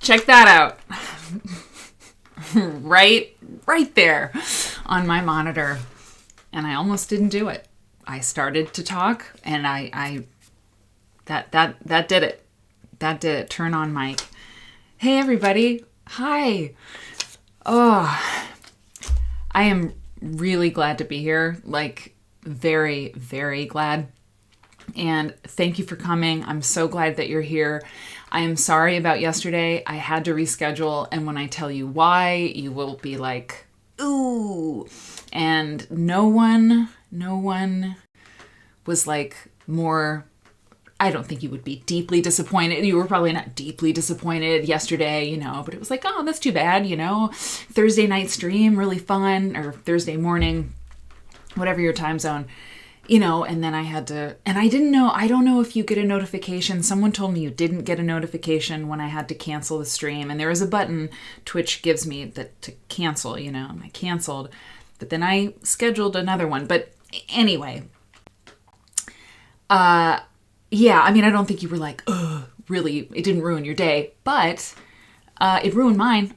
check that out. right there on my monitor. And I almost didn't do it. I started to talk and that did it. That did it. Turn on mic. Hey everybody. Hi. Oh, I am really glad to be here. Like very, very glad. And thank you for coming. I'm so glad that you're here. I am sorry about yesterday. I had to reschedule. And when I tell you why, you will be like, ooh. And no one was like more, I don't think you would be deeply disappointed. You were probably not deeply disappointed yesterday, but it was like, oh, that's too bad, Thursday night stream, really fun, or Thursday morning, whatever your time zone, and then I had to, and I don't know if you get a notification. Someone told me you didn't get a notification when I had to cancel the stream. And there is a button Twitch gives me that to cancel, and I canceled, but then I scheduled another one. But anyway, yeah, I mean, I don't think you were like, ugh, really, it didn't ruin your day, but it ruined mine.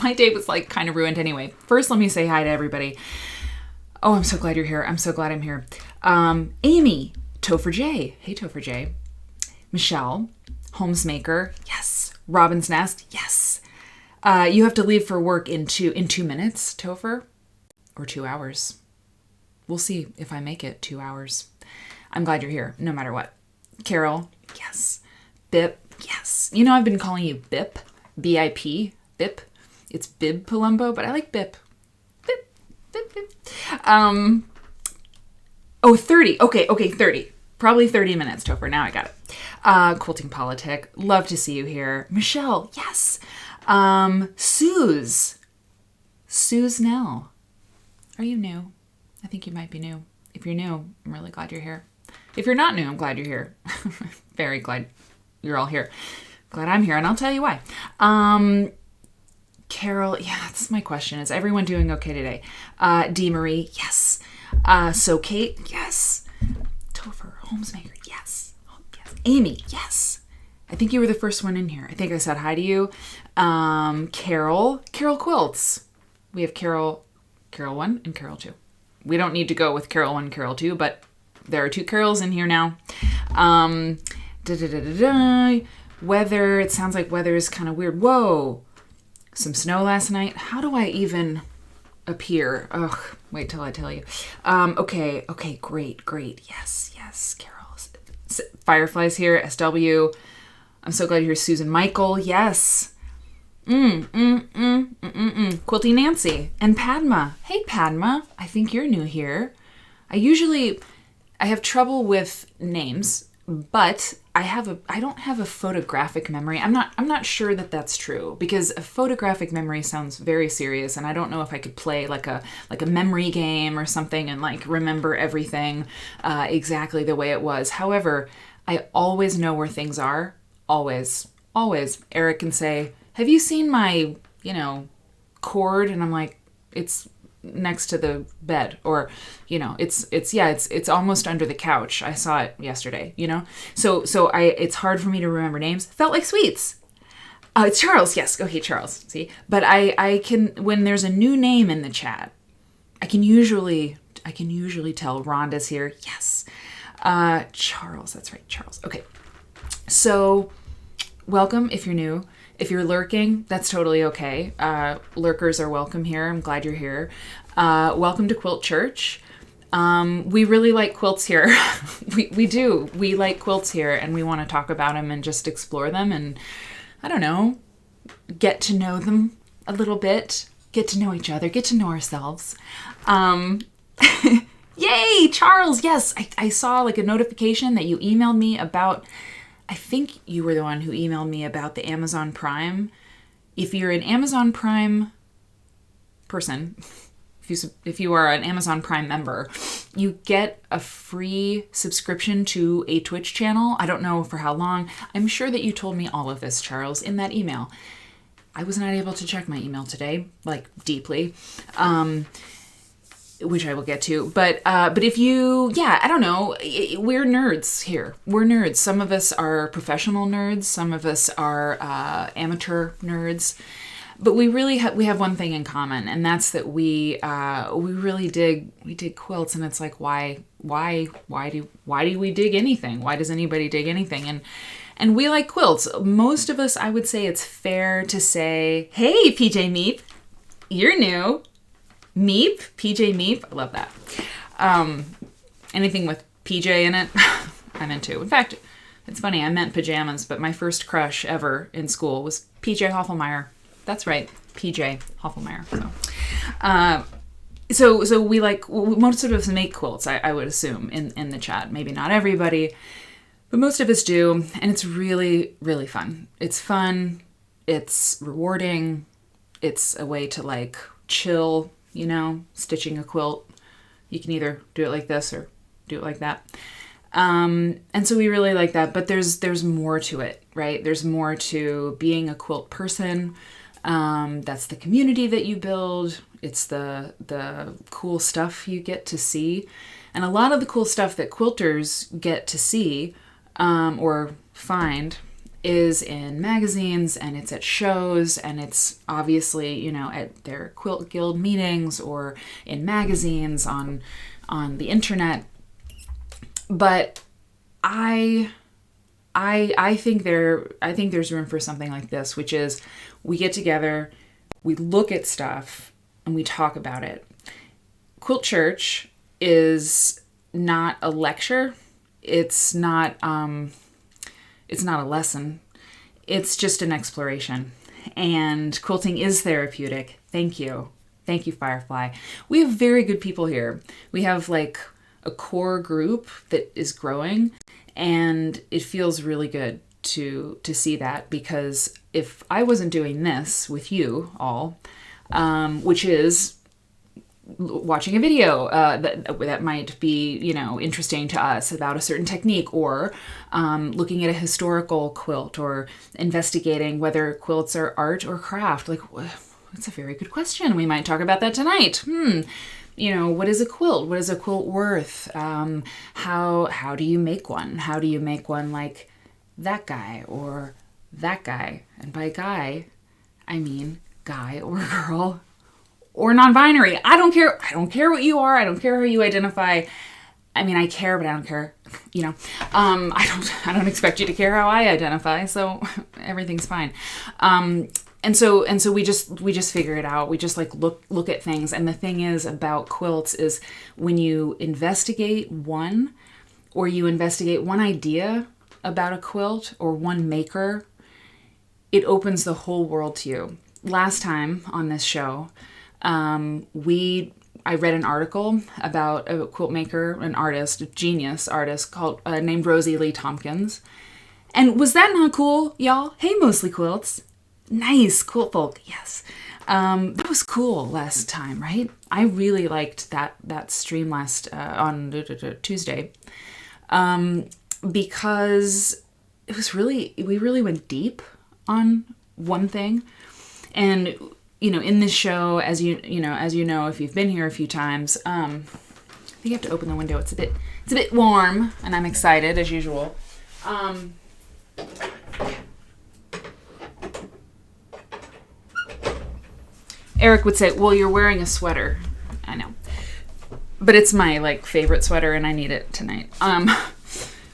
My day was like kind of ruined anyway. First, let me say hi to everybody. Oh, I'm so glad you're here. I'm so glad I'm here. Amy, Topher J. Hey, Topher J. Michelle, Homesmaker. Yes. Robin's Nest. Yes. You have to leave for work in 2 minutes, Topher, or 2 hours. We'll see if I make it 2 hours. I'm glad you're here, no matter what. Carol, yes. Bip, yes. I've been calling you Bip, B-I-P, Bip. It's Bib Palumbo, but I like Bip. Bip, Bip, Bip. 30. Okay, 30. Probably 30 minutes, Topher. Now I got it. Quilting Politic. Love to see you here. Michelle, yes. Suze Nell. Are you new? I think you might be new. If you're new, I'm really glad you're here. If you're not new, I'm glad you're here. Very glad you're all here. Glad I'm here, and I'll tell you why. Carol, yeah, that's my question. Is everyone doing okay today? D. Marie, yes. So Kate, yes. Topher, Homesmaker, yes. Yes. Amy, yes. I think you were the first one in here. I think I said hi to you. Carol Quilts. We have Carol 1 and Carol 2. We don't need to go with Carol 1, Carol 2, but there are 2 Carols in here now. Weather, it sounds like weather is kind of weird. Whoa. Some snow last night. How do I even appear? Ugh, wait till I tell you. Okay, great. Yes, Carol. Firefly's here, SW. I'm so glad you're here, Susan Michael. Yes. Quilty Nancy and Padma. Hey, Padma. I think you're new here. I have trouble with names, but I don't have a photographic memory. I'm not sure that that's true, because a photographic memory sounds very serious, and I don't know if I could play like a memory game or something and like remember everything exactly the way it was. However, I always know where things are. Always. Eric can say, have you seen my, cord? And I'm like, it's next to the bed, or, it's almost under the couch. I saw it yesterday, So it's hard for me to remember names. Felt like sweets. It's Charles. Yes. Okay, Charles. See, but I can, when there's a new name in the chat, I can usually tell Rhonda's here. Yes. Charles. That's right. Charles. Okay. So welcome if you're new. If you're lurking, that's totally okay. Lurkers are welcome here. I'm glad you're here. Welcome to Quilt Church. We really like quilts here. We do. We like quilts here, and we want to talk about them and just explore them and, I don't know, get to know them a little bit, get to know each other, get to know ourselves. Yay, Charles. Yes, I saw like a notification that you emailed me about, I think you were the one who emailed me about the Amazon Prime. If you're an Amazon Prime person, if you are an Amazon Prime member, you get a free subscription to a Twitch channel. I don't know for how long. I'm sure that you told me all of this, Charles, in that email. I was not able to check my email today, like deeply. which I will get to. But if you, I don't know, we're nerds here. We're nerds. Some of us are professional nerds. Some of us are amateur nerds. But we really we have one thing in common, and that's that we really dig quilts, and it's like why do we dig anything? Why does anybody dig anything? And we like quilts. Most of us, I would say it's fair to say, hey, PJ Meep, you're new. Meep, PJ Meep, I love that. Anything with PJ in it, I'm into. In fact, it's funny, I meant pajamas, but my first crush ever in school was PJ Hoffelmeyer. That's right, PJ Hoffelmeyer. So we like, most of us make quilts, I would assume, in the chat. Maybe not everybody, but most of us do, and it's really, really fun. It's fun, it's rewarding, it's a way to like chill, stitching a quilt. You can either do it like this or do it like that. And so we really like that, but there's more to it, right? There's more to being a quilt person. That's the community that you build. It's the cool stuff you get to see. And a lot of the cool stuff that quilters get to see, or find, is in magazines, and it's at shows, and it's obviously, at their quilt guild meetings or in magazines on the internet. But I think there's room for something like this, which is we get together, we look at stuff, and we talk about it. Quilt Church is not a lecture. It's not a lesson. It's just an exploration. And quilting is therapeutic. Thank you. Thank you, Firefly. We have very good people here. We have like a core group that is growing, and it feels really good to see that, because if I wasn't doing this with you all, which is watching a video that might be, interesting to us about a certain technique, or looking at a historical quilt, or investigating whether quilts are art or craft. Like, that's a very good question. We might talk about that tonight. What is a quilt? What is a quilt worth? How do you make one? How do you make one like that guy or that guy? And by guy, I mean guy or girl or non-binary. I don't care. I don't care what you are. I don't care how you identify. I mean, I care, but I don't care. I don't expect you to care how I identify. So everything's fine. And so we just figure it out. We just like look at things. And the thing is about quilts is when you investigate one, or you investigate one idea about a quilt or one maker, it opens the whole world to you. Last time on this show, I read an article about a quilt maker, an artist, a genius artist called named Rosie Lee Tompkins. And was that not cool, y'all? Hey, Mostly Quilts. Nice, quilt folk, yes. That was cool last time, right? I really liked that stream last on Tuesday, because we really went deep on one thing. And in this show, as you know, if you've been here a few times, I think you have to open the window. It's a bit warm, and I'm excited as usual. Eric would say, well, you're wearing a sweater. I know. But it's my favorite sweater, and I need it tonight.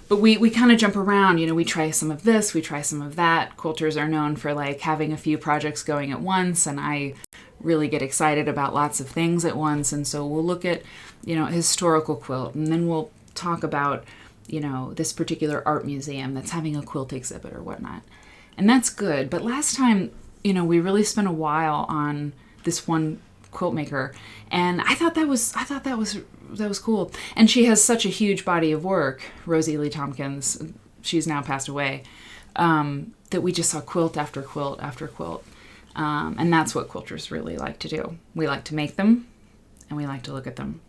But we kind of jump around, we try some of this, we try some of that. Quilters are known for having a few projects going at once, and I really get excited about lots of things at once. And so we'll look at, a historical quilt, and then we'll talk about, this particular art museum that's having a quilt exhibit or whatnot. And that's good. But last time, we really spent a while on this one quilt maker, and I thought that was cool. And she has such a huge body of work, Rosie Lee Tompkins. She's now passed away. That we just saw quilt after quilt after quilt, and that's what quilters really like to do. We like to make them, and we like to look at them.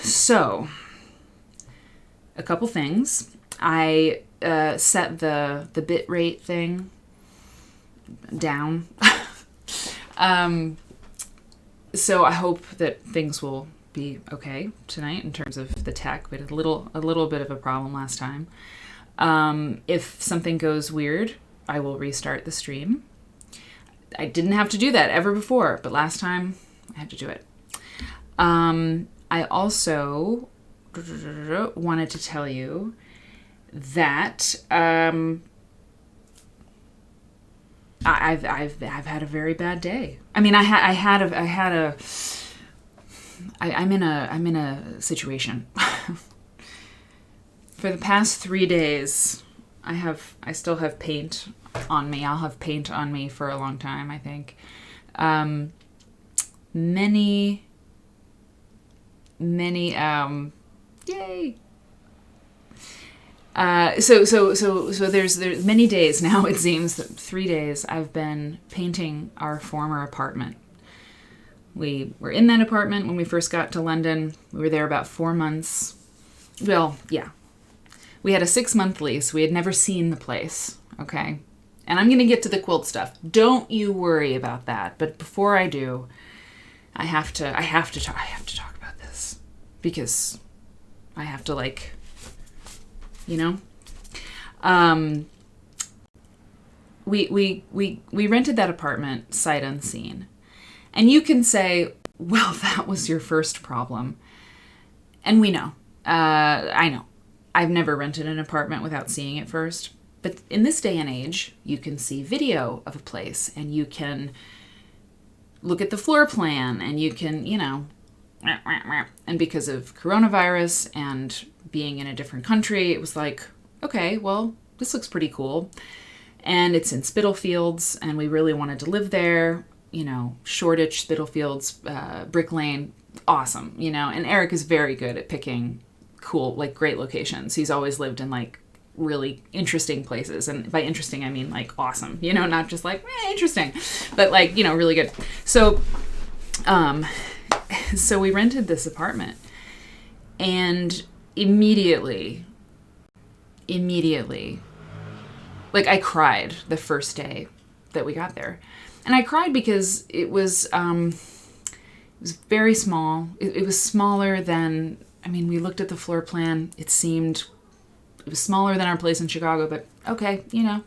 So, a couple things. I set the bit rate thing down. So I hope that things will be okay tonight in terms of the tech. We had a little bit of a problem last time. If something goes weird, I will restart the stream. I didn't have to do that ever before, but last time I had to do it. I also wanted to tell you that I've had a very bad day. I mean, I'm in a situation. For the past 3 days, I still have paint on me. I'll have paint on me for a long time, I think. Many, yay. So there's many days now, it seems, that 3 days I've been painting our former apartment. We were in that apartment when we first got to London. We were there about 4 months. Well, yeah. We had a 6-month lease. We had never seen the place, okay? And I'm going to get to the quilt stuff. Don't you worry about that. But before I do, I have to talk about this, because I have to, like, you know. We rented that apartment sight unseen, and you can say, well, that was your first problem, and we know. I know. I've never rented an apartment without seeing it first. But in this day and age, you can see video of a place, and you can look at the floor plan, and you can, you know, and because of coronavirus and being in a different country, it was like, okay, well, this looks pretty cool. And it's in Spitalfields, and we really wanted to live there, you know, Shoreditch, Spitalfields, Brick Lane, awesome, you know. And Eric is very good at picking cool, like, great locations. He's always lived in, like, really interesting places, and by interesting I mean, like, awesome, you know, not just like interesting, but, like, you know, really good. So so we rented this apartment, and immediately, like, I cried the first day that we got there. And I cried because it was very small. It was smaller than, I mean, we looked at the floor plan. It was smaller than our place in Chicago, but okay, you know,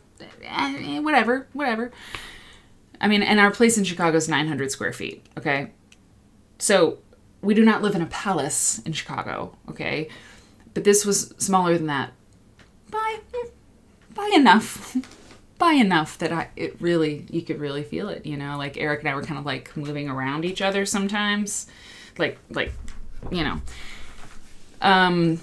whatever. I mean, and our place in Chicago is 900 square feet, okay? So we do not live in a palace in Chicago, okay? But this was smaller than that by enough that you could really feel it, you know? Like, Eric and I were kind of, like, moving around each other sometimes, like, you know. And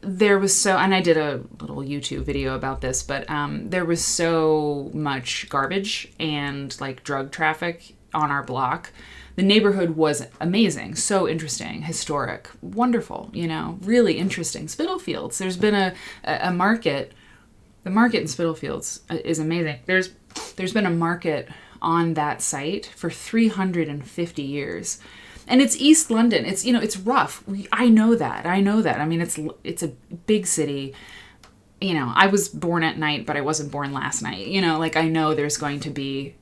there was and I did a little YouTube video about this, but there was so much garbage and, like, drug traffic on our block. The neighborhood was amazing, so interesting, historic, wonderful, you know, really interesting. Spitalfields, there's been a market. The market in Spitalfields is amazing. There's been a market on that site for 350 years. And it's East London. It's, you know, it's rough. I know that. I mean, it's a big city. You know, I was born at night, but I wasn't born last night. You know, like, I know there's going to be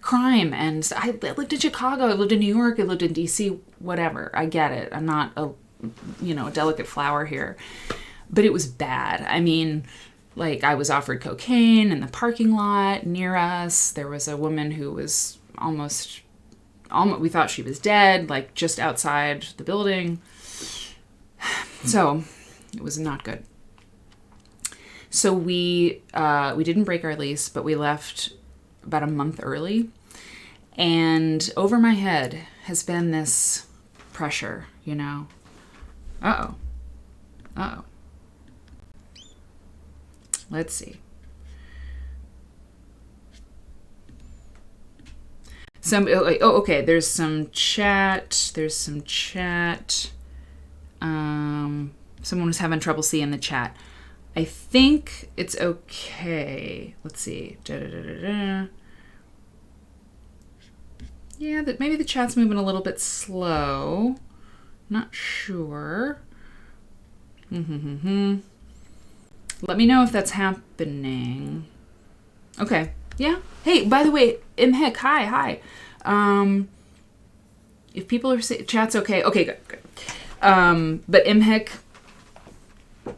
crime. And I lived in Chicago. I lived in New York. I lived in DC. Whatever. I get it. I'm not a delicate flower here. But it was bad. I mean, like, I was offered cocaine in the parking lot near us. There was a woman who was almost, we thought she was dead, like, just outside the building. So it was not good. So we didn't break our lease, but we left about a month early. And over my head has been this pressure, you know. Uh-oh. Let's see. Okay. There's some chat. Someone was having trouble seeing the chat. I think it's okay. Let's see. Yeah, maybe the chat's moving a little bit slow. Not sure. Let me know if that's happening. Okay. Yeah. Hey, by the way, Imhek, hi. If people are saying chat's okay. Okay, good. But Imhic,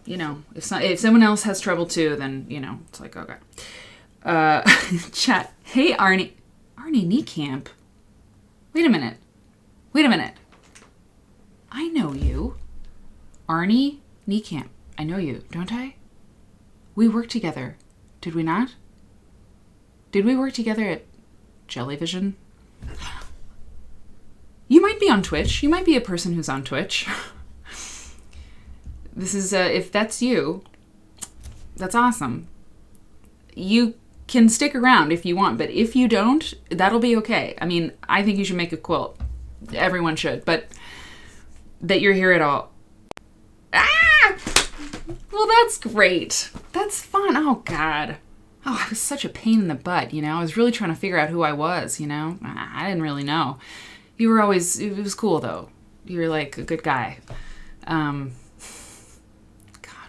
you know, if someone else has trouble too, then, you know, it's like, okay. Chat. Hey, Arnie Niekamp. Wait a minute. I know you. Arnie Niekamp. I know you, don't I? We worked together. Did we not? Did we work together at Jellyvision? You might be on Twitch. You might be a person who's on Twitch. This is, if that's you, that's awesome. You can stick around if you want, but if you don't, that'll be okay. I mean, I think you should make a quilt. Everyone should, but that you're here at all. Ah! Well, that's great. That's fun. Oh, God. Oh, I was such a pain in the butt, you know? I was really trying to figure out who I was, you know? I didn't really know. You were always, it was cool, though. You were, like, a good guy. God,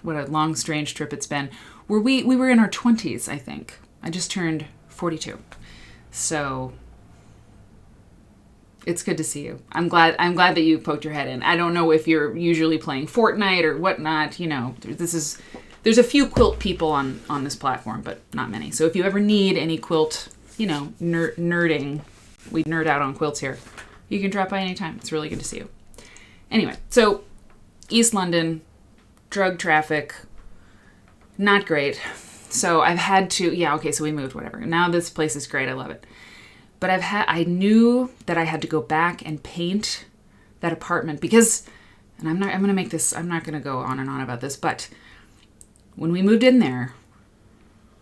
what a long, strange trip it's been. We were in our 20s, I think. I just turned 42. So it's good to see you. I'm glad that you poked your head in. I don't know if you're usually playing Fortnite or whatnot. You know, there's a few quilt people on this platform, but not many. So if you ever need any quilt, you know, nerding, we nerd out on quilts here, you can drop by anytime. It's really good to see you. Anyway, so East London, drug traffic, not great. So I've had to, so we moved, whatever. Now this place is great. I love it. But I knew that I had to go back and paint that apartment because, and I'm not going to go on and on about this, but when we moved in there,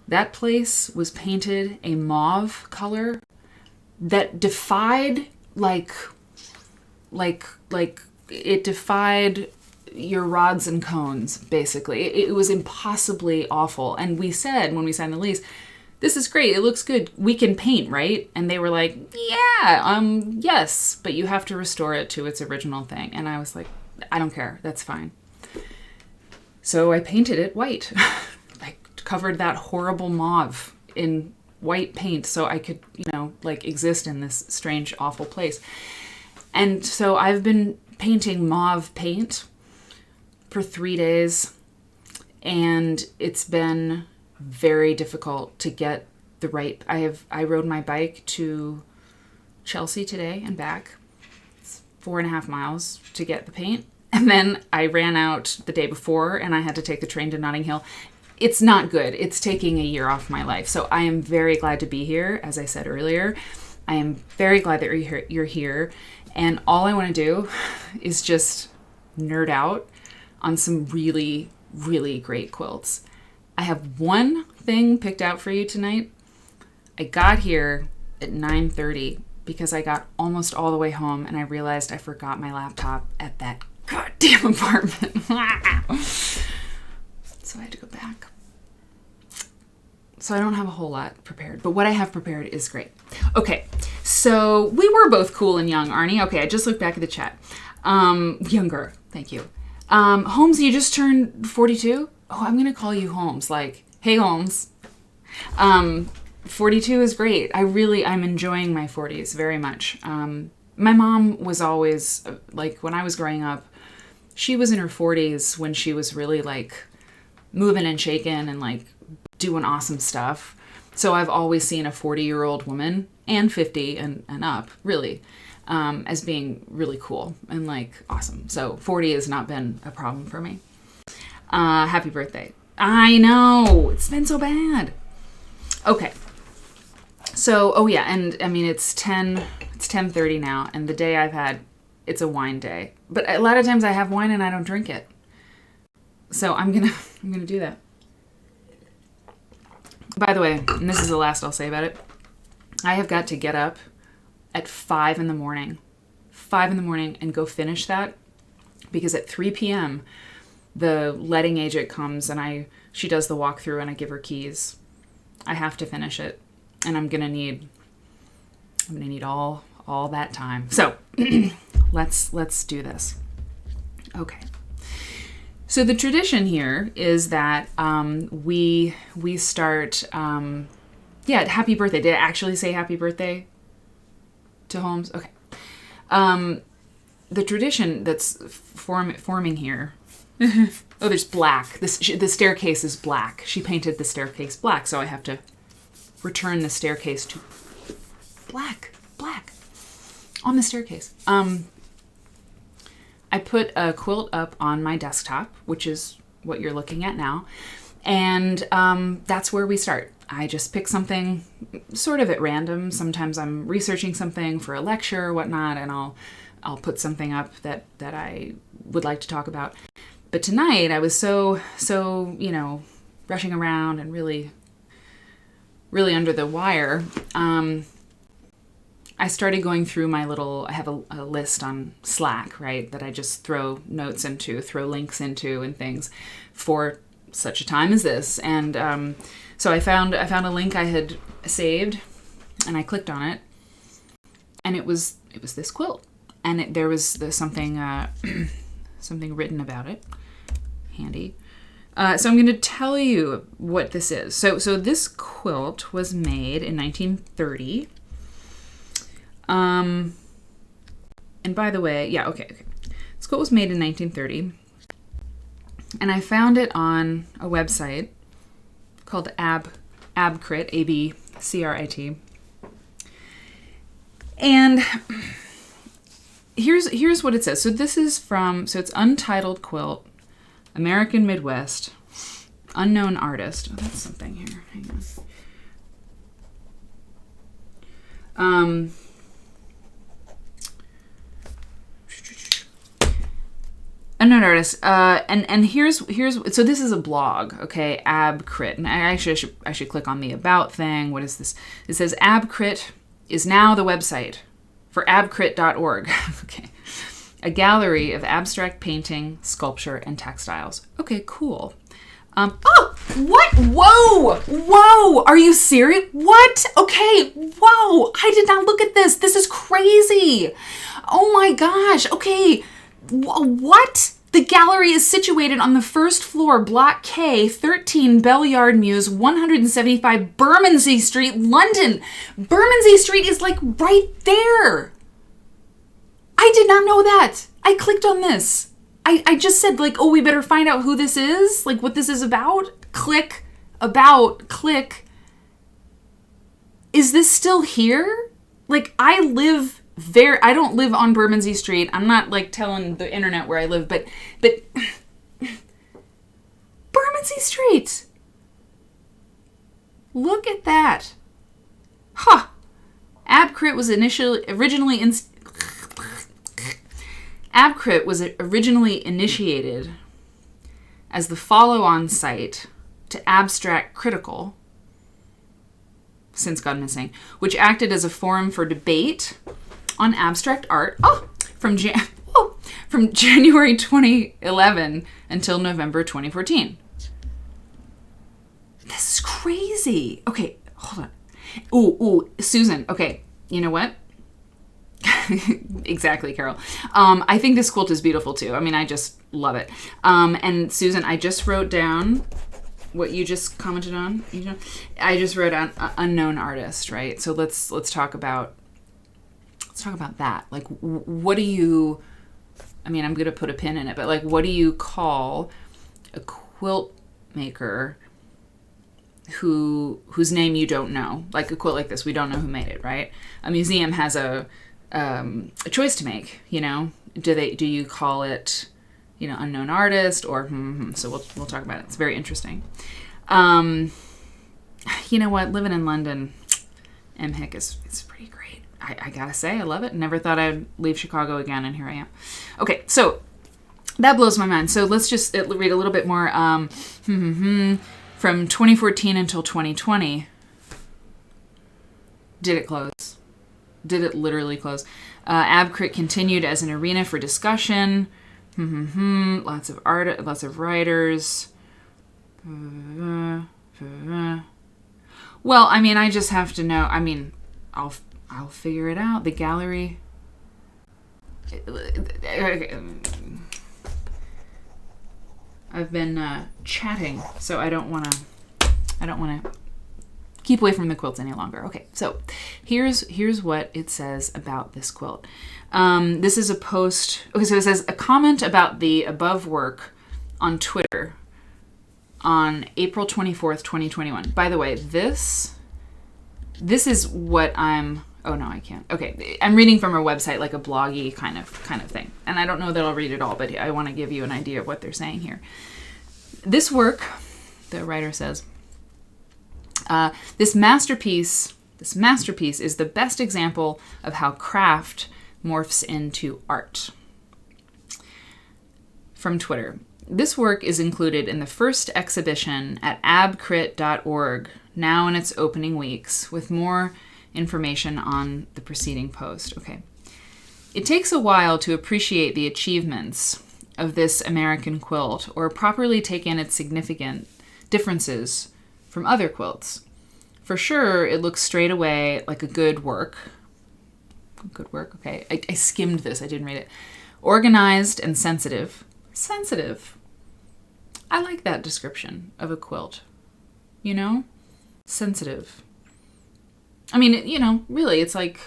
that place was painted a mauve color that defied, it defied your rods and cones, basically. It was impossibly awful. And we said, when we signed the lease, this is great. It looks good. We can paint, right? And they were like, yeah, yes, but you have to restore it to its original thing. And I was like, I don't care. That's fine. So I painted it white. I covered that horrible mauve in white paint so I could, exist in this strange, awful place. And so I've been painting mauve paint for 3 days, and it's been very difficult to get the right. I rode my bike to Chelsea today and back. It's 4.5 miles to get the paint, and then I ran out the day before, and I had to take the train to Notting Hill. It's not good. It's taking a year off my life. So I am very glad to be here. As I said earlier, I am very glad that you're here, and all I want to do is just nerd out on some really, really great quilts. I have one thing picked out for you tonight. I got here at 9:30 because I got almost all the way home and I realized I forgot my laptop at that goddamn apartment. So I had to go back. So I don't have a whole lot prepared, but what I have prepared is great. Okay, so we were both cool and young, Arnie. Okay, I just looked back at the chat. Younger, thank you. Holmes, you just turned 42? Oh, I'm going to call you Holmes. Like, hey, Holmes. 42 is great. I'm enjoying my 40s very much. My mom was always, when I was growing up, she was in her 40s when she was really, moving and shaking and, doing awesome stuff. So I've always seen a 40-year-old woman, and 50 and up, really, as being really cool and awesome. So 40 has not been a problem for me. Happy birthday. I know, it's been so bad. Okay. So, and I mean, it's 10:30 now, and the day I've had, it's a wine day. But a lot of times I have wine and I don't drink it. So I'm gonna do that. By the way, and this is the last I'll say about it, I have got to get up at 5 in the morning and go finish that, because at 3 p.m. the letting agent comes and she does the walkthrough and I give her keys. I have to finish it, and I'm gonna need all that time. So let's do this. Okay. So the tradition here is that we start. Happy birthday. Did I actually say happy birthday to Holmes? Okay. The tradition that's forming here. Oh, there's black. The staircase is black. She painted the staircase black, so I have to return the staircase to black on the staircase. I put a quilt up on my desktop, which is what you're looking at now, and that's where we start. I just pick something sort of at random. Sometimes I'm researching something for a lecture or whatnot, and I'll put something up that I would like to talk about. But tonight I was so rushing around and really under the wire. I started going through I have a list on Slack, right, that I just throw notes into, throw links into and things for such a time as this. And so I found a link I had saved, and I clicked on it, and it was this quilt. And there was something written about it. Handy. So I'm going to tell you what this is. So this quilt was made in 1930. And by the way, yeah, okay. This quilt was made in 1930. And I found it on a website called Abcrit, ABCRIT. And here's what it says. So this is it's Untitled Quilt, American Midwest, unknown artist. Oh, that's something here. Hang on. Unknown artist. And here's so this is a blog, okay? Abcrit. And I should click on the about thing. What is this? It says Abcrit is now the website for abcrit.org. Okay. A gallery of abstract painting, sculpture, and textiles. Okay, cool. Oh, what? Whoa! Are you serious? What? Okay, whoa! I did not look at this. This is crazy. Oh my gosh. Okay, what? The gallery is situated on the first floor, Block K, 13 Bellyard Mews, 175 Bermondsey Street, London. Bermondsey Street is like right there. I did not know that. I clicked on this. I just said like, oh, we better find out who this is, like what this is about. Click, about, click. Is this still here? Like I don't live on Bermondsey Street. I'm not like telling the internet where I live, but Bermondsey Street. Look at that. Huh. Abcrit was originally initiated as the follow-on site to Abstract Critical, since gone missing, which acted as a forum for debate on abstract art from January 2011 until November 2014. This is crazy. Okay, hold on. Ooh, Susan. Okay, you know what? Exactly, Carol. I think this quilt is beautiful too. I mean, I just love it. And Susan, I just wrote down what you just commented on. I just wrote down unknown artist, right? So let's talk about that. Like, what do you? I mean, I'm gonna put a pin in it, but like, what do you call a quilt maker whose name you don't know? Like a quilt like this, we don't know who made it, right? A museum has a choice to make. Do you call it, unknown artist or so we'll talk about it. It's very interesting. You know what? Living in London, MHIC it's pretty great. I gotta say, I love it. Never thought I'd leave Chicago again, and here I am. Okay, so that blows my mind. So let's just read a little bit more. From 2014 until 2020, did it close? Did it literally close? Abcrit continued as an arena for discussion. Lots of art, lots of writers. Well, I mean, I just have to know. I mean, I'll figure it out. The gallery. I've been chatting, so I don't want to keep away from the quilts any longer. Okay, so here's what it says about this quilt. This is a post. Okay, so it says a comment about the above work on Twitter on April 24th, 2021. By the way, this is what I'm... Oh, no, I can't. Okay, I'm reading from a website, like a bloggy kind of thing. And I don't know that I'll read it all, but I want to give you an idea of what they're saying here. This work, the writer says, this masterpiece is the best example of how craft morphs into art. From Twitter. This work is included in the first exhibition at abcrit.org, now in its opening weeks, with more information on the preceding post. Okay. It takes a while to appreciate the achievements of this American quilt or properly take in its significant differences from other quilts. For sure, it looks straight away like a good work. Good work, okay. I skimmed this, I didn't read it. Organized and sensitive. Sensitive. I like that description of a quilt. You know? Sensitive. I mean, you know, really, it's like,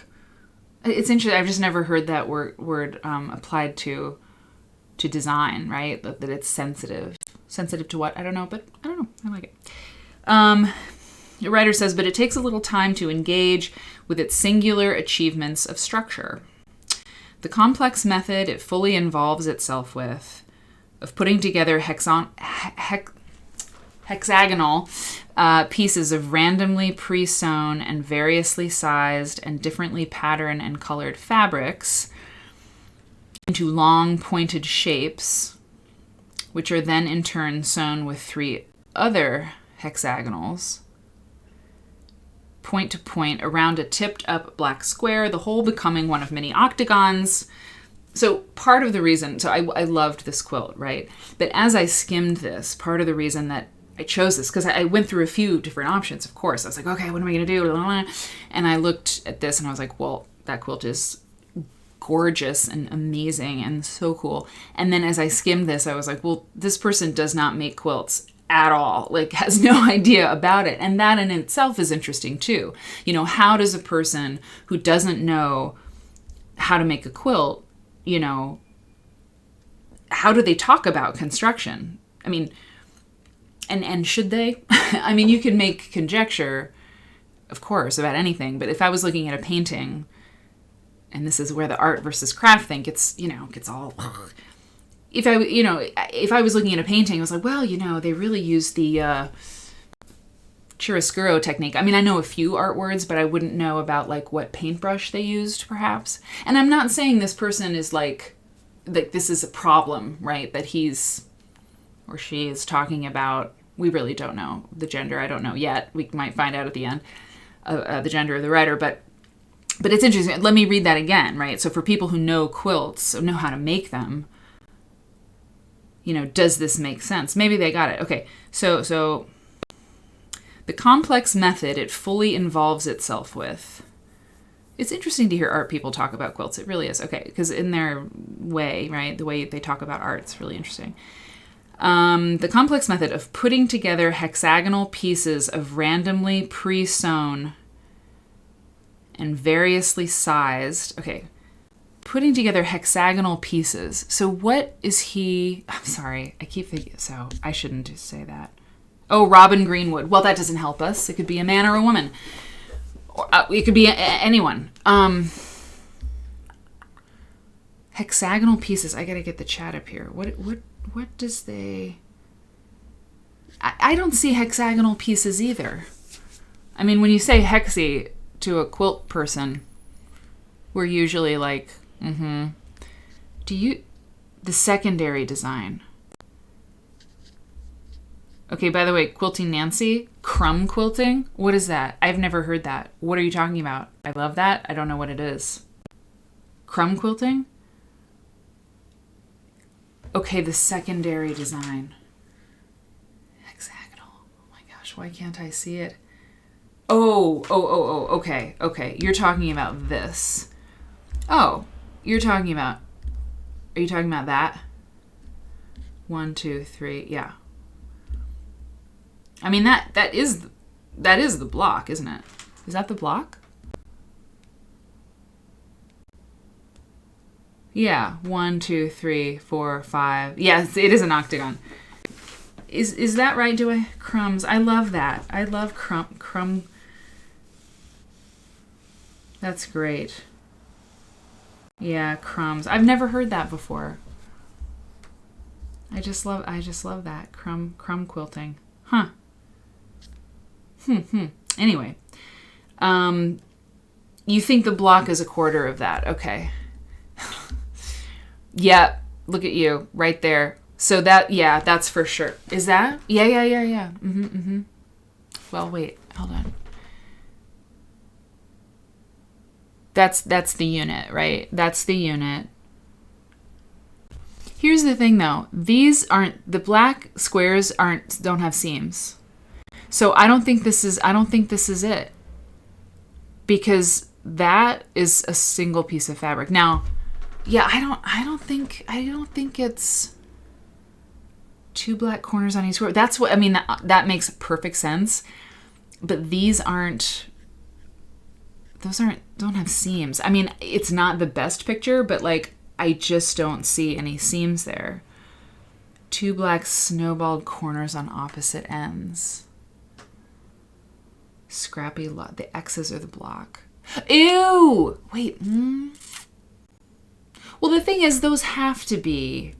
it's interesting. I've just never heard that word applied to design, right? That it's sensitive. Sensitive to what? I don't know, but I don't know. I like it. The writer says, but it takes a little time to engage with its singular achievements of structure. The complex method it fully involves itself with, of putting together hexagonal pieces of randomly pre-sewn and variously sized and differently patterned and colored fabrics into long pointed shapes, which are then in turn sewn with 3 other hexagonals, point to point around a tipped up black square, the whole becoming one of many octagons. So part of the reason, so I loved this quilt, right? But as I skimmed this, part of the reason that I chose this, because I went through a few different options, of course. I was like, okay, what am I going to do? And I looked at this and I was like, well, that quilt is gorgeous and amazing and so cool. And then as I skimmed this, I was like, well, this person does not make quilts at all, like has no idea about it. And that in itself is interesting too. You know, how does a person who doesn't know how to make a quilt, you know, how do they talk about construction? I mean, and should they? I mean, you can make conjecture, of course, about anything, but if I was looking at a painting, and this is where the art versus craft thing gets all... If I was looking at a painting, I was like, well, you know, they really use the chiaroscuro technique. I mean, I know a few art words, but I wouldn't know about like what paintbrush they used, perhaps. And I'm not saying this person is like this is a problem, right? That he's or she is talking about. We really don't know the gender. I don't know yet. We might find out at the end the gender of the writer, but it's interesting. Let me read that again, right? So for people who know quilts, know how to make them, you know, does this make sense? Maybe they got it. Okay, so the complex method it fully involves itself with. It's interesting to hear art people talk about quilts. It really is. Okay, because in their way, right, the way they talk about art, it's really interesting. The complex method of putting together hexagonal pieces of randomly pre-sewn and variously sized. Okay. Putting together hexagonal pieces. So what is he... I'm sorry. I keep thinking... So I shouldn't say that. Oh, Robin Greenwood. Well, that doesn't help us. It could be a man or a woman. Or, it could be anyone. Hexagonal pieces. I gotta get the chat up here. What does they... I don't see hexagonal pieces either. I mean, when you say hexy to a quilt person, we're usually like... The secondary design. Okay, by the way, Quilting Nancy, crumb quilting, what is that? I've never heard that. What are you talking about? I love that. I don't know what it is. Crumb quilting? Okay, the secondary design. Hexagonal. Oh my gosh, why can't I see it? Oh, okay. You're talking about this. Oh, are you talking about that? 1, 2, 3, yeah. I mean, that is That is the block, isn't it? Is that the block? Yeah, 1, 2, 3, 4, 5. Yes, it is an octagon. Is that right? Do I? Crumbs. I love that. I love crumb. That's great. Yeah, crumbs. I've never heard that before. I just love that. Crumb quilting. Huh. Anyway. You think the block is a quarter of that. Okay. Yeah, look at you right there. So that's for sure. Is that? Yeah. Well, wait, hold on. That's the unit, right? That's the unit. Here's the thing though. The black squares don't have seams. So I don't think this is it. Because that is a single piece of fabric. Now, yeah, I don't think it's 2 black corners on each square. That's what I mean. That makes perfect sense. But those don't have seams. I mean, it's not the best picture, but like I just don't see any seams there. 2 black snowballed corners on opposite ends. Scrappy lot. The X's are the block. Ew! Wait. Well, the thing is, those have to be.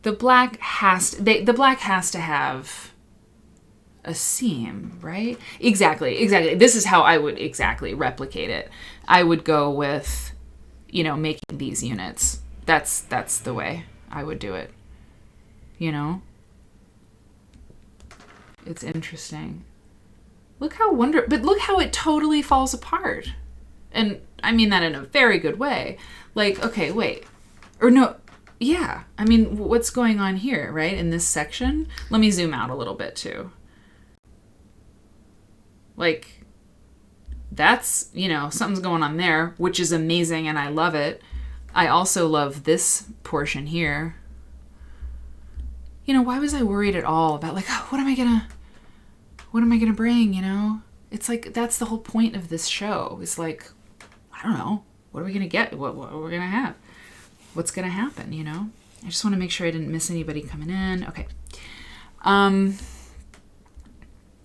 The black has to have a seam, right? Exactly. This is how I would exactly replicate it. I would go with, making these units. That's the way I would do it. It's interesting. Look how it totally falls apart. And I mean that in a very good way. Like, okay, wait. Or no, yeah. I mean, what's going on here, right? In this section? Let me zoom out a little bit too. Like, that's, something's going on there, which is amazing and I love it. I also love this portion here. Why was I worried at all about like, oh, what am I gonna bring, It's like, that's the whole point of this show. It's like, I don't know. What are we going to get? What we're going to have? What's going to happen, I just want to make sure I didn't miss anybody coming in. Okay.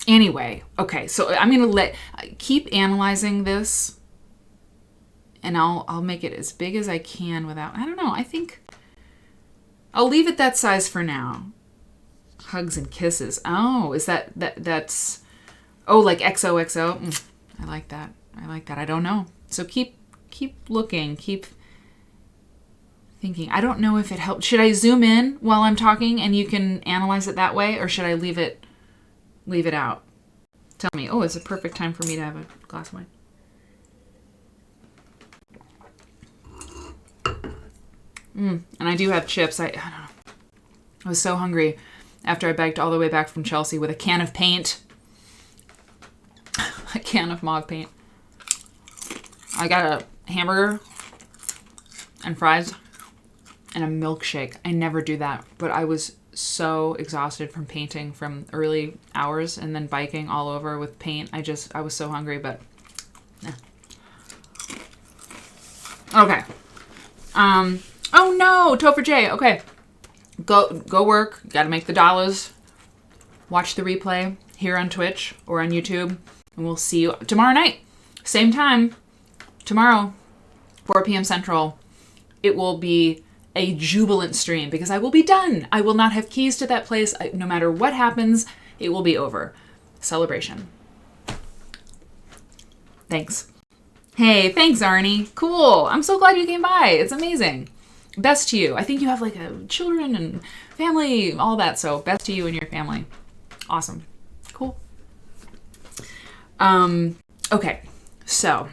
Anyway, okay. So I'm going to keep analyzing this and I'll make it as big as I can without, I don't know. I think I'll leave it that size for now. Hugs and kisses. Oh, is that's, oh, like XOXO. I like that. I don't know. So keep looking, keep thinking. I don't know if it helps. Should I zoom in while I'm talking and you can analyze it that way, or should I leave it out? Tell me. Oh, it's a perfect time for me to have a glass of wine. And I do have chips. I don't know. I was so hungry after I biked all the way back from Chelsea with a can of paint. A can of mauve paint. I got a hamburger and fries and a milkshake. I never do that, but I was so exhausted from painting from early hours and then biking all over with paint. I was so hungry, but yeah. Okay. Oh no, Topher J. Okay. Go work. Gotta make the dollars. Watch the replay here on Twitch or on YouTube. And we'll see you tomorrow night. Same time. Tomorrow, 4 p.m. Central. It will be a jubilant stream because I will be done. I will not have keys to that place. No matter what happens, it will be over. Celebration. Thanks. Hey, thanks, Arnie. Cool. I'm so glad you came by. It's amazing. Best to you. I think you have like children and family, all that. So best to you and your family. Awesome. Cool. Okay. So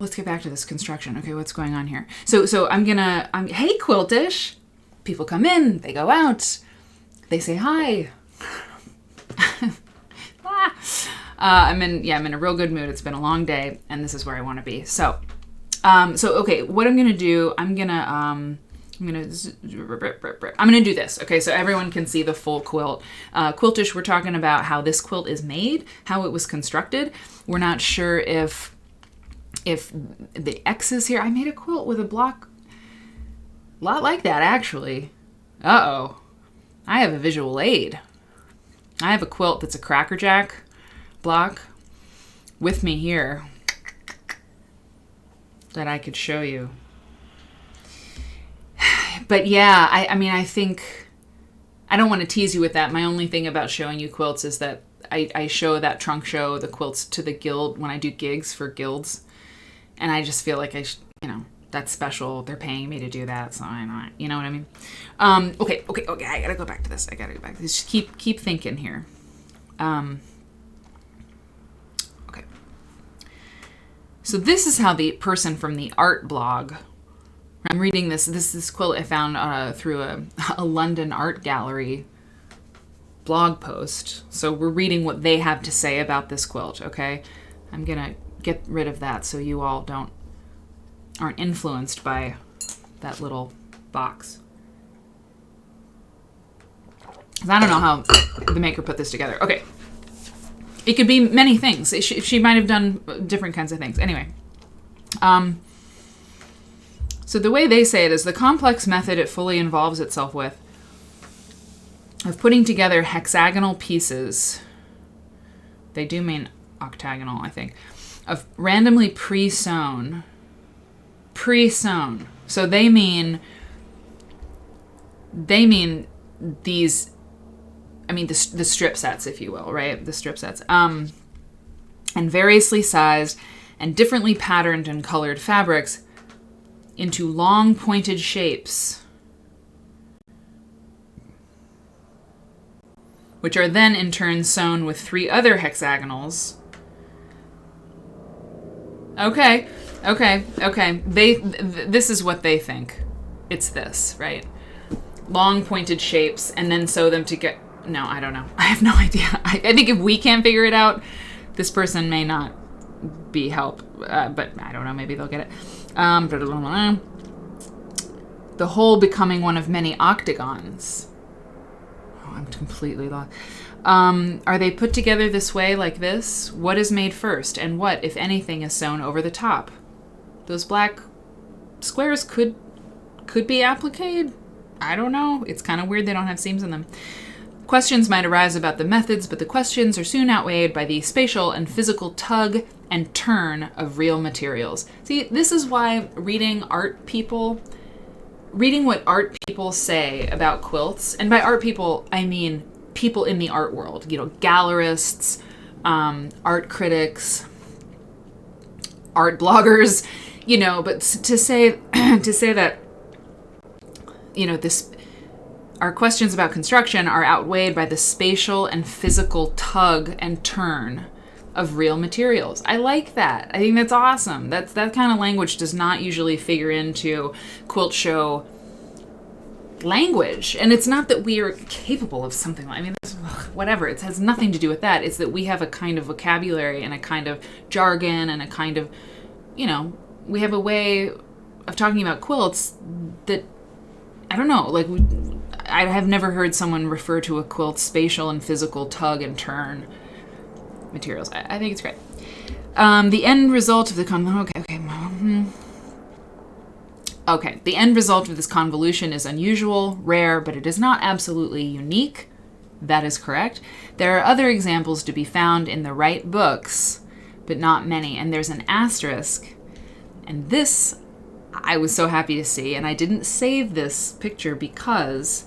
let's get back to this construction. Okay, what's going on here? So hey, Quiltish. People come in, they go out, they say hi. I'm in a real good mood. It's been a long day, and this is where I want to be. So okay, what I'm gonna do, I'm gonna I'm gonna do this. Okay, so everyone can see the full quilt. Quiltish, we're talking about how this quilt is made, how it was constructed. We're not sure if the X is here. I made a quilt with a block a lot like that, actually. Uh-oh. I have a visual aid. I have a quilt that's a Cracker Jack block with me here that I could show you. But yeah, I mean, I think, I don't want to tease you with that. My only thing about showing you quilts is that I show that trunk show, the quilts to the guild when I do gigs for guilds. And I just feel like that's special. They're paying me to do that, so I'm not, you know what I mean? Okay, I gotta go back to this. Just keep thinking here. Okay. So this is how the person from the art blog, I'm reading this quilt I found through a London art gallery blog post. So we're reading what they have to say about this quilt, okay? I'm gonna get rid of that so you all aren't influenced by that little box. 'Cause I don't know how the maker put this together. Okay. It could be many things. She might have done different kinds of things. Anyway. So the way they say it is the complex method it fully involves itself with of putting together hexagonal pieces. They do mean octagonal, I think. Of randomly pre-sewn. So they mean these, I mean the strip sets, if you will, right? The strip sets. And variously sized and differently patterned and colored fabrics into long pointed shapes, which are then in turn sewn with 3 other hexagonals. Okay. This is what they think. It's this, right? Long pointed shapes, and then sew them together. No, I don't know. I have no idea. I think if we can't figure it out, this person may not be help. But I don't know. Maybe they'll get it. The whole becoming one of many octagons. Oh, I'm completely lost. Are they put together this way, like this? What is made first, and what, if anything, is sewn over the top? Those black squares could be appliqued. I don't know. It's kind of weird they don't have seams in them. Questions might arise about the methods, but the questions are soon outweighed by the spatial and physical tug and turn of real materials. See, this is why reading what art people say about quilts, and by art people, I mean people in the art world, gallerists, art critics, art bloggers, but to say that, our questions about construction are outweighed by the spatial and physical tug and turn of real materials. I like that. I think that's awesome. That kind of language does not usually figure into quilt show language. And it's not that we are capable of something. Whatever. It has nothing to do with that. It's that we have a kind of vocabulary and a kind of jargon and a kind of, we have a way of talking about quilts that, I don't know, I have never heard someone refer to a quilt's spatial and physical tug and turn materials. I think it's great. The end result of the the end result of this convolution is unusual, rare, but it is not absolutely unique. That is correct. There are other examples to be found in the right books, but not many. And there's an asterisk. And this, I was so happy to see, and I didn't save this picture because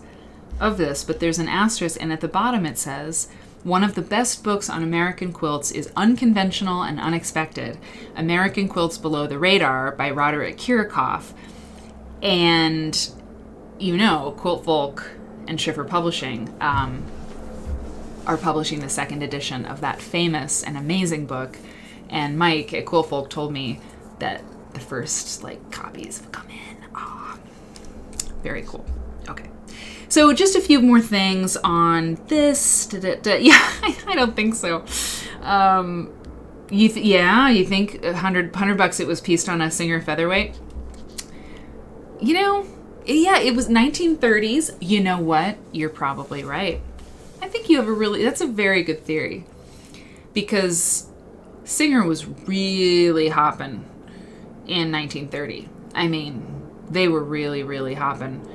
of this, but there's an asterisk, and at the bottom it says, one of the best books on American quilts is Unconventional and Unexpected, American Quilts Below the Radar by Roderick Kirikoff. And, Quilt Folk and Schiffer Publishing are publishing the second edition of that famous and amazing book. And Mike at Quilt Folk told me that the first, copies have come in. Oh, very cool. Okay. So just a few more things on this. Yeah, I don't think so. You think $100 it was pieced on a Singer featherweight? Yeah, it was 1930s. You know what? You're probably right. I think you have that's a very good theory. Because Singer was really hopping in 1930. I mean, they were really, really hopping.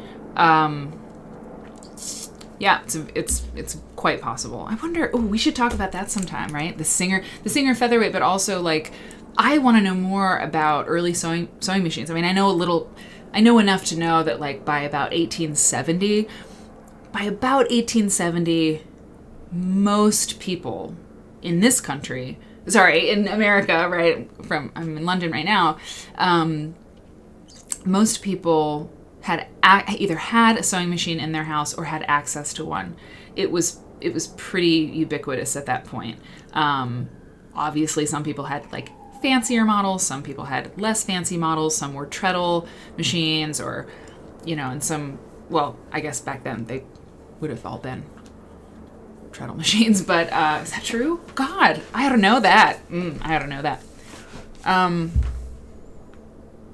Yeah, it's quite possible. I wonder. Oh, we should talk about that sometime, right? The Singer featherweight, but also like, I want to know more about early sewing machines. I mean, I know enough to know that like by about 1870, most people in this country, sorry, in America, right? I'm in London right now. Most people had either had a sewing machine in their house or had access to one. It was pretty ubiquitous at that point. Obviously, some people had like fancier models, some people had less fancy models, some were treadle machines, or and some. Well, I guess back then they would have all been treadle machines, but is that true? God, I don't know that. I don't know that.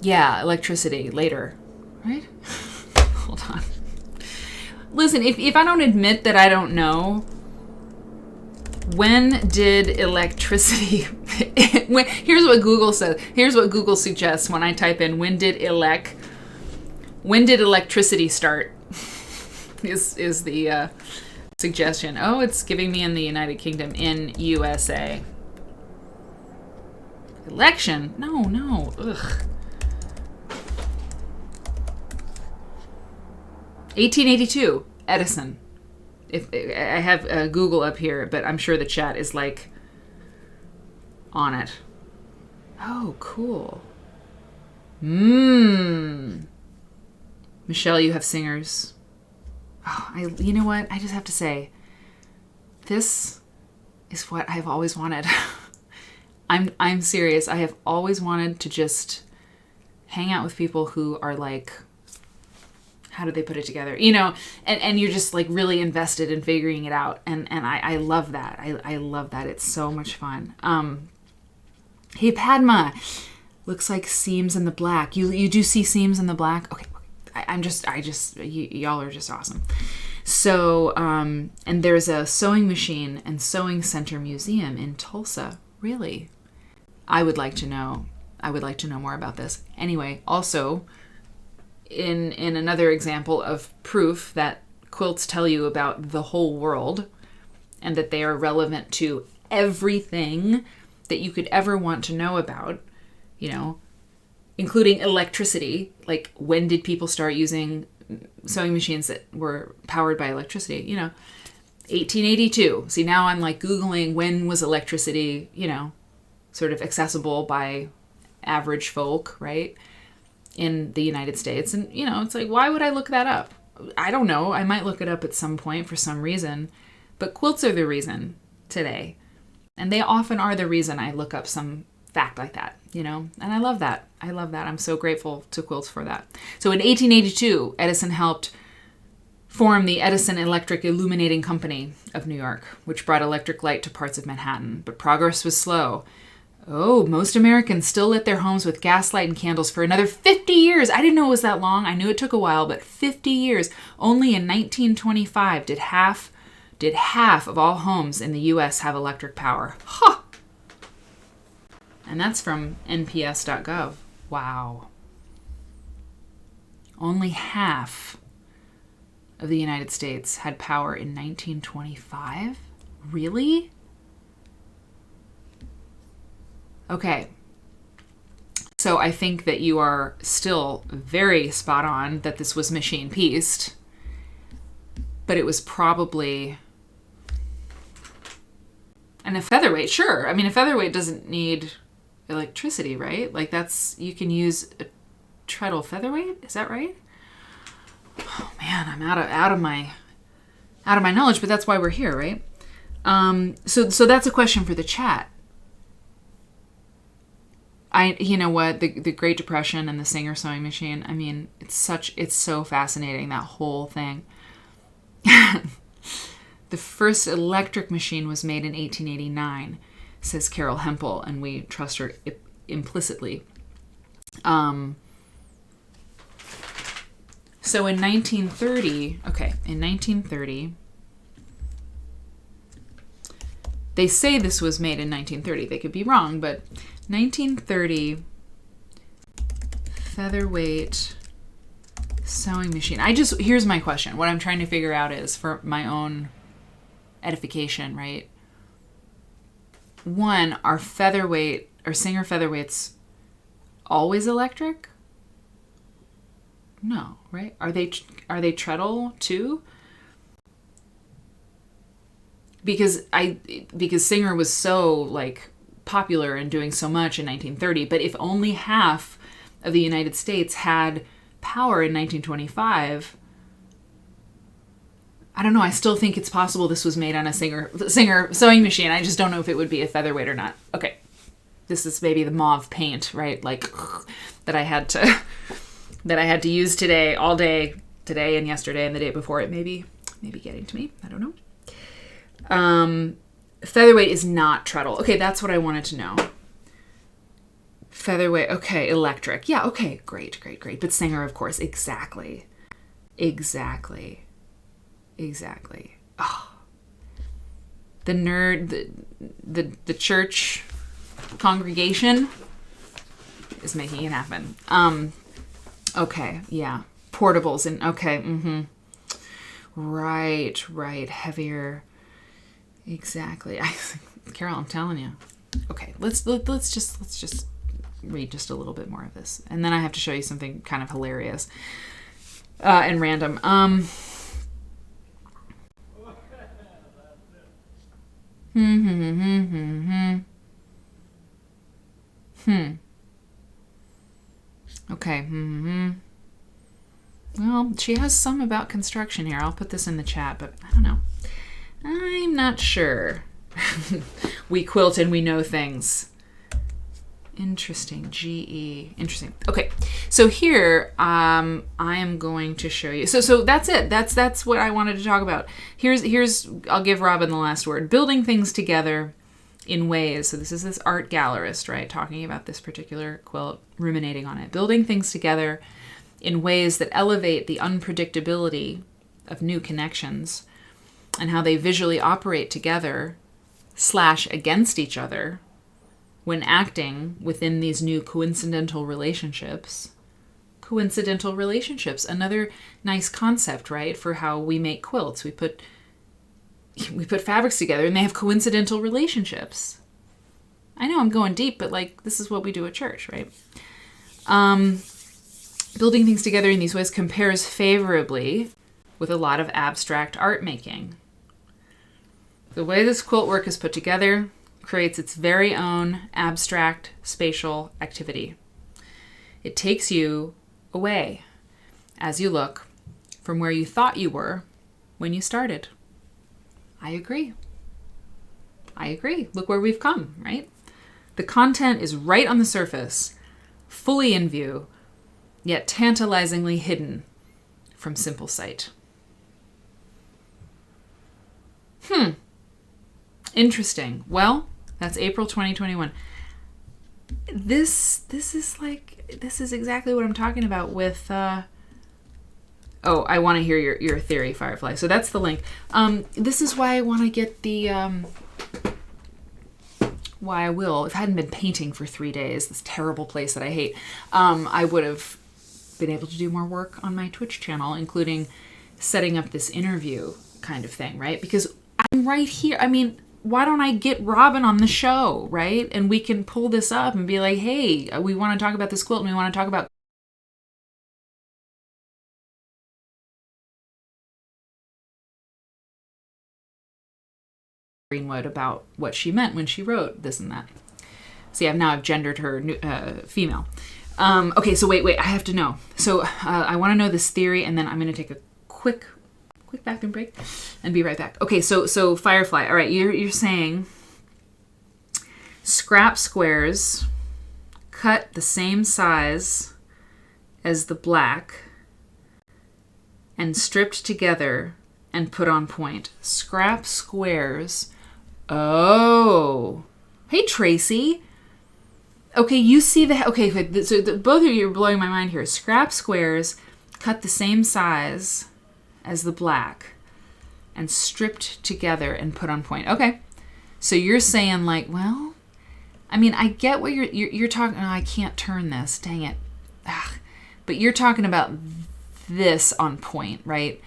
Yeah, electricity later. Right? Hold on. Listen, if I don't admit that I don't know, when did electricity... here's what Google says. Here's what Google suggests when I type in when did electricity start? is the suggestion. Oh, it's giving me in the United Kingdom, in USA. Election? No. Ugh. 1882, Edison. If I have Google up here, but I'm sure the chat is like on it. Oh, cool. Michelle, you have Singers. Oh, you know what? I just have to say, this is what I've always wanted. I'm serious. I have always wanted to just hang out with people who are like, how do they put it together? And you're just like really invested in figuring it out. And I love that. I love that. It's so much fun. Hey, Padma, looks like seams in the black. You do see seams in the black? Okay. Y'all are just awesome. So, and there's a sewing machine and sewing center museum in Tulsa. Really? I would like to know more about this. Anyway, also, in another example of proof that quilts tell you about the whole world and that they are relevant to everything that you could ever want to know about, including electricity. Like, when did people start using sewing machines that were powered by electricity? 1882. See, now I'm like Googling when was electricity, sort of accessible by average folk, right? In the United States. And, it's like, why would I look that up? I don't know. I might look it up at some point for some reason. But quilts are the reason today. And they often are the reason I look up some fact like that, And I love that. I'm so grateful to quilts for that. So in 1882, Edison helped form the Edison Electric Illuminating Company of New York, which brought electric light to parts of Manhattan. But progress was slow. Oh, most Americans still lit their homes with gaslight and candles for another 50 years. I didn't know it was that long. I knew it took a while, but 50 years. Only in 1925 did half of all homes in the U.S. have electric power. Huh! And that's from nps.gov. Wow. Only half of the United States had power in 1925? Really? Okay, so I think that you are still very spot on that this was machine pieced, but it was probably, and a featherweight, sure. I mean, a featherweight doesn't need electricity, right? Like you can use a treadle featherweight. Is that right? Oh man, I'm out of my knowledge, but that's why we're here, right? So that's a question for the chat. You know what, the Great Depression and the Singer sewing machine, I mean, it's so fascinating, that whole thing. The first electric machine was made in 1889, says Carol Hempel, and we trust her implicitly. So in 1930, in 1930, they say this was made in 1930. They could be wrong, but 1930 featherweight sewing machine. Here's my question. What I'm trying to figure out is, for my own edification, right? One, are featherweight or Singer featherweights always electric? No, right? Are they treadle too? Because Singer was so like popular and doing so much in 1930, but if only half of the United States had power in 1925, I don't know. I still think it's possible this was made on a Singer sewing machine. I just don't know if it would be a featherweight or not. Okay, this is maybe the mauve paint, right? Like that I had to use today, all day today and yesterday and the day before. It maybe getting to me. I don't know. Featherweight is not treadle. Okay, that's what I wanted to know. Featherweight, okay, electric. Yeah, okay, great. But Singer, of course, exactly. Oh. The nerd, the church congregation is making it happen. Okay, yeah. Portables and okay, Right, heavier. Exactly. Carol, I'm telling you. Okay, let's just read just a little bit more of this, and then I have to show you something kind of hilarious and random. Okay. Well, she has some about construction here. I'll put this in the chat, but I don't know. I'm not sure. We quilt and we know things. Interesting. GE. Interesting. Okay. So here, I am going to show you. So that's it. That's what I wanted to talk about. Here's. I'll give Robin the last word. Building things together in ways. So this is this art gallerist, right, talking about this particular quilt, ruminating on it. Building things together in ways that elevate the unpredictability of new connections and how they visually operate together / against each other when acting within these new coincidental relationships. Coincidental relationships, another nice concept, right, for how we make quilts. We put fabrics together and they have coincidental relationships. I know I'm going deep, but like this is what we do at church, right? Building things together in these ways compares favorably with a lot of abstract art making. The way this quilt work is put together creates its very own abstract spatial activity. It takes you away as you look from where you thought you were when you started. I agree. Look where we've come, right? The content is right on the surface, fully in view, yet tantalizingly hidden from simple sight. Interesting. Well, that's April 2021. This is exactly what I'm talking about with I want to hear your theory, Firefly. So that's the link. This is why I want to get the why I will. If I hadn't been painting for 3 days, this terrible place that I hate, I would have been able to do more work on my Twitch channel, including setting up this interview kind of thing, right? Because I'm right here. I mean, why don't I get Robin on the show, right? And we can pull this up and be like, hey, we want to talk about this quilt and we want to talk about Greenwood about what she meant when she wrote this and that. See, I've gendered her female. Okay, so wait, I have to know. So I want to know this theory, and then I'm going to take a quick bathroom break and be right back. Okay, so Firefly. All right, you're saying scrap squares cut the same size as the black and stripped together and put on point. Scrap squares. Oh. Hey, Tracy. Okay, you see the... Okay, so both of you are blowing my mind here. Scrap squares cut the same size as the black and stripped together and put on point. Okay. So you're saying like, well, I mean, I get what you're talking. Oh, I can't turn this. Dang it. Ugh. But you're talking about this on point, right?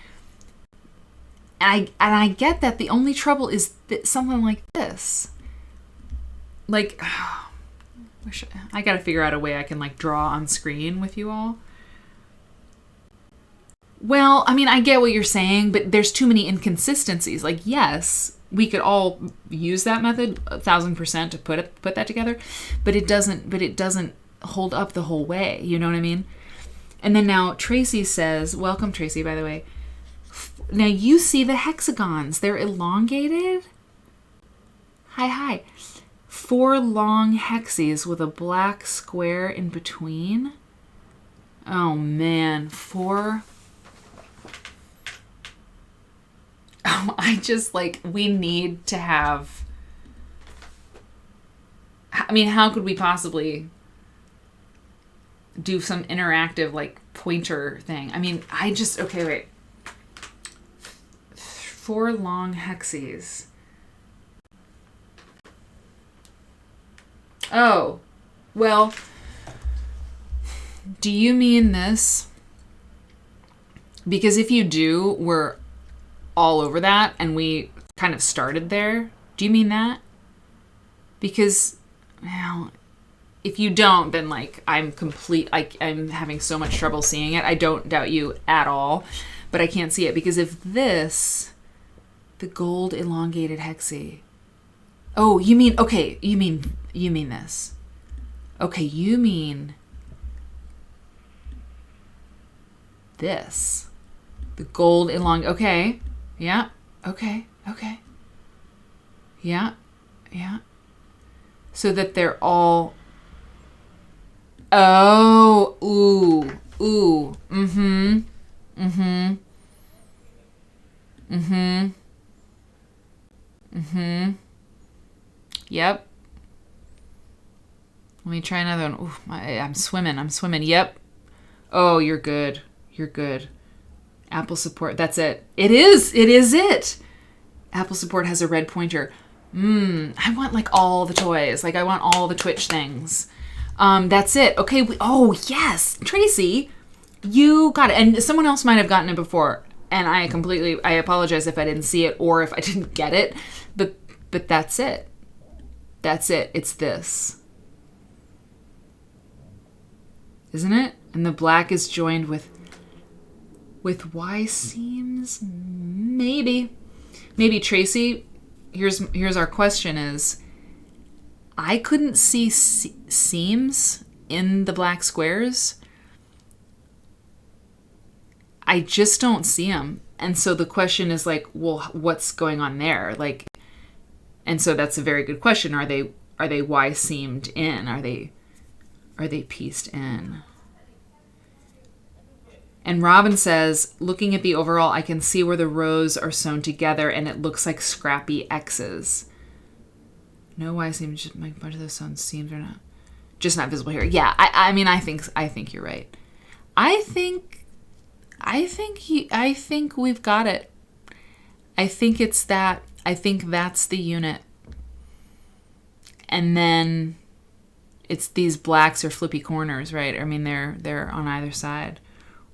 And I get that. The only trouble is something like this. Like, I got to figure out a way I can like draw on screen with you all. Well, I mean, I get what you're saying, but there's too many inconsistencies. Like, yes, we could all use that method 1,000% to put that together, but it doesn't hold up the whole way. You know what I mean? And then now Tracy says, welcome Tracy, by the way. Now you see the hexagons. They're elongated. Hi. 4 long hexes with a black square in between. Oh man, 4. I just like, we need to have, I mean, how could we possibly do some interactive like pointer thing? I mean, okay, wait. 4 long hexes. Oh, well, do you mean this? Because if you do, we're all over that and we kind of started there. Do you mean that? Because, well, if you don't, then like I'm having so much trouble seeing it. I don't doubt you at all, but I can't see it because if this, the gold elongated hexie. Oh, you mean, okay, you mean this. Okay, you mean this. The gold okay. Yeah. Okay. Yeah. So that they're all, oh, ooh, yep. Let me try another one. Ooh, I'm swimming. Yep. Oh, you're good. Apple support. That's it. It is it. Apple support has a red pointer. I want like all the toys. Like I want all the Twitch things. That's it. Okay. Oh yes, Tracy, you got it. And someone else might have gotten it before. And I apologize if I didn't see it or if I didn't get it. But that's it. That's it. It's this. Isn't it? And the black is joined with Y seams? Maybe Tracy, here's our question is, I couldn't see seams in the black squares. I just don't see them. And so the question is like, well, what's going on there? Like, and so that's a very good question. Are they Y seamed in? Are they pieced in? And Robin says, looking at the overall, I can see where the rows are sewn together and it looks like scrappy X's. No Y seams, just like a bunch of those sewn seams are not, just not visible here. Yeah, I mean, I think you're right. I think we've got it. I think it's that. I think that's the unit. And then it's these blacks or flippy corners, right? I mean, they're on either side.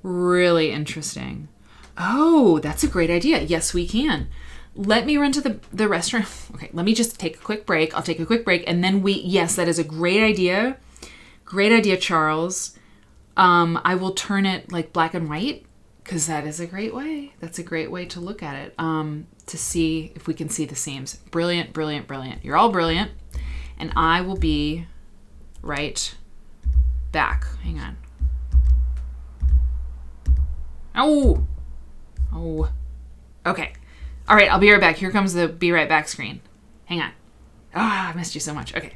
Really interesting. Oh, that's a great idea. Yes, we can. Let me run to the restroom. Okay, let me just take a quick break. I'll take a quick break and then yes, that is a great idea. Great idea, Charles. I will turn it like black and white because that is a great way. That's a great way to look at it. To see if we can see the seams. Brilliant. You're all brilliant. And I will be right back. Hang on. Oh. Okay. All right, I'll be right back. Here comes the be right back screen. Hang on. I missed you so much. Okay.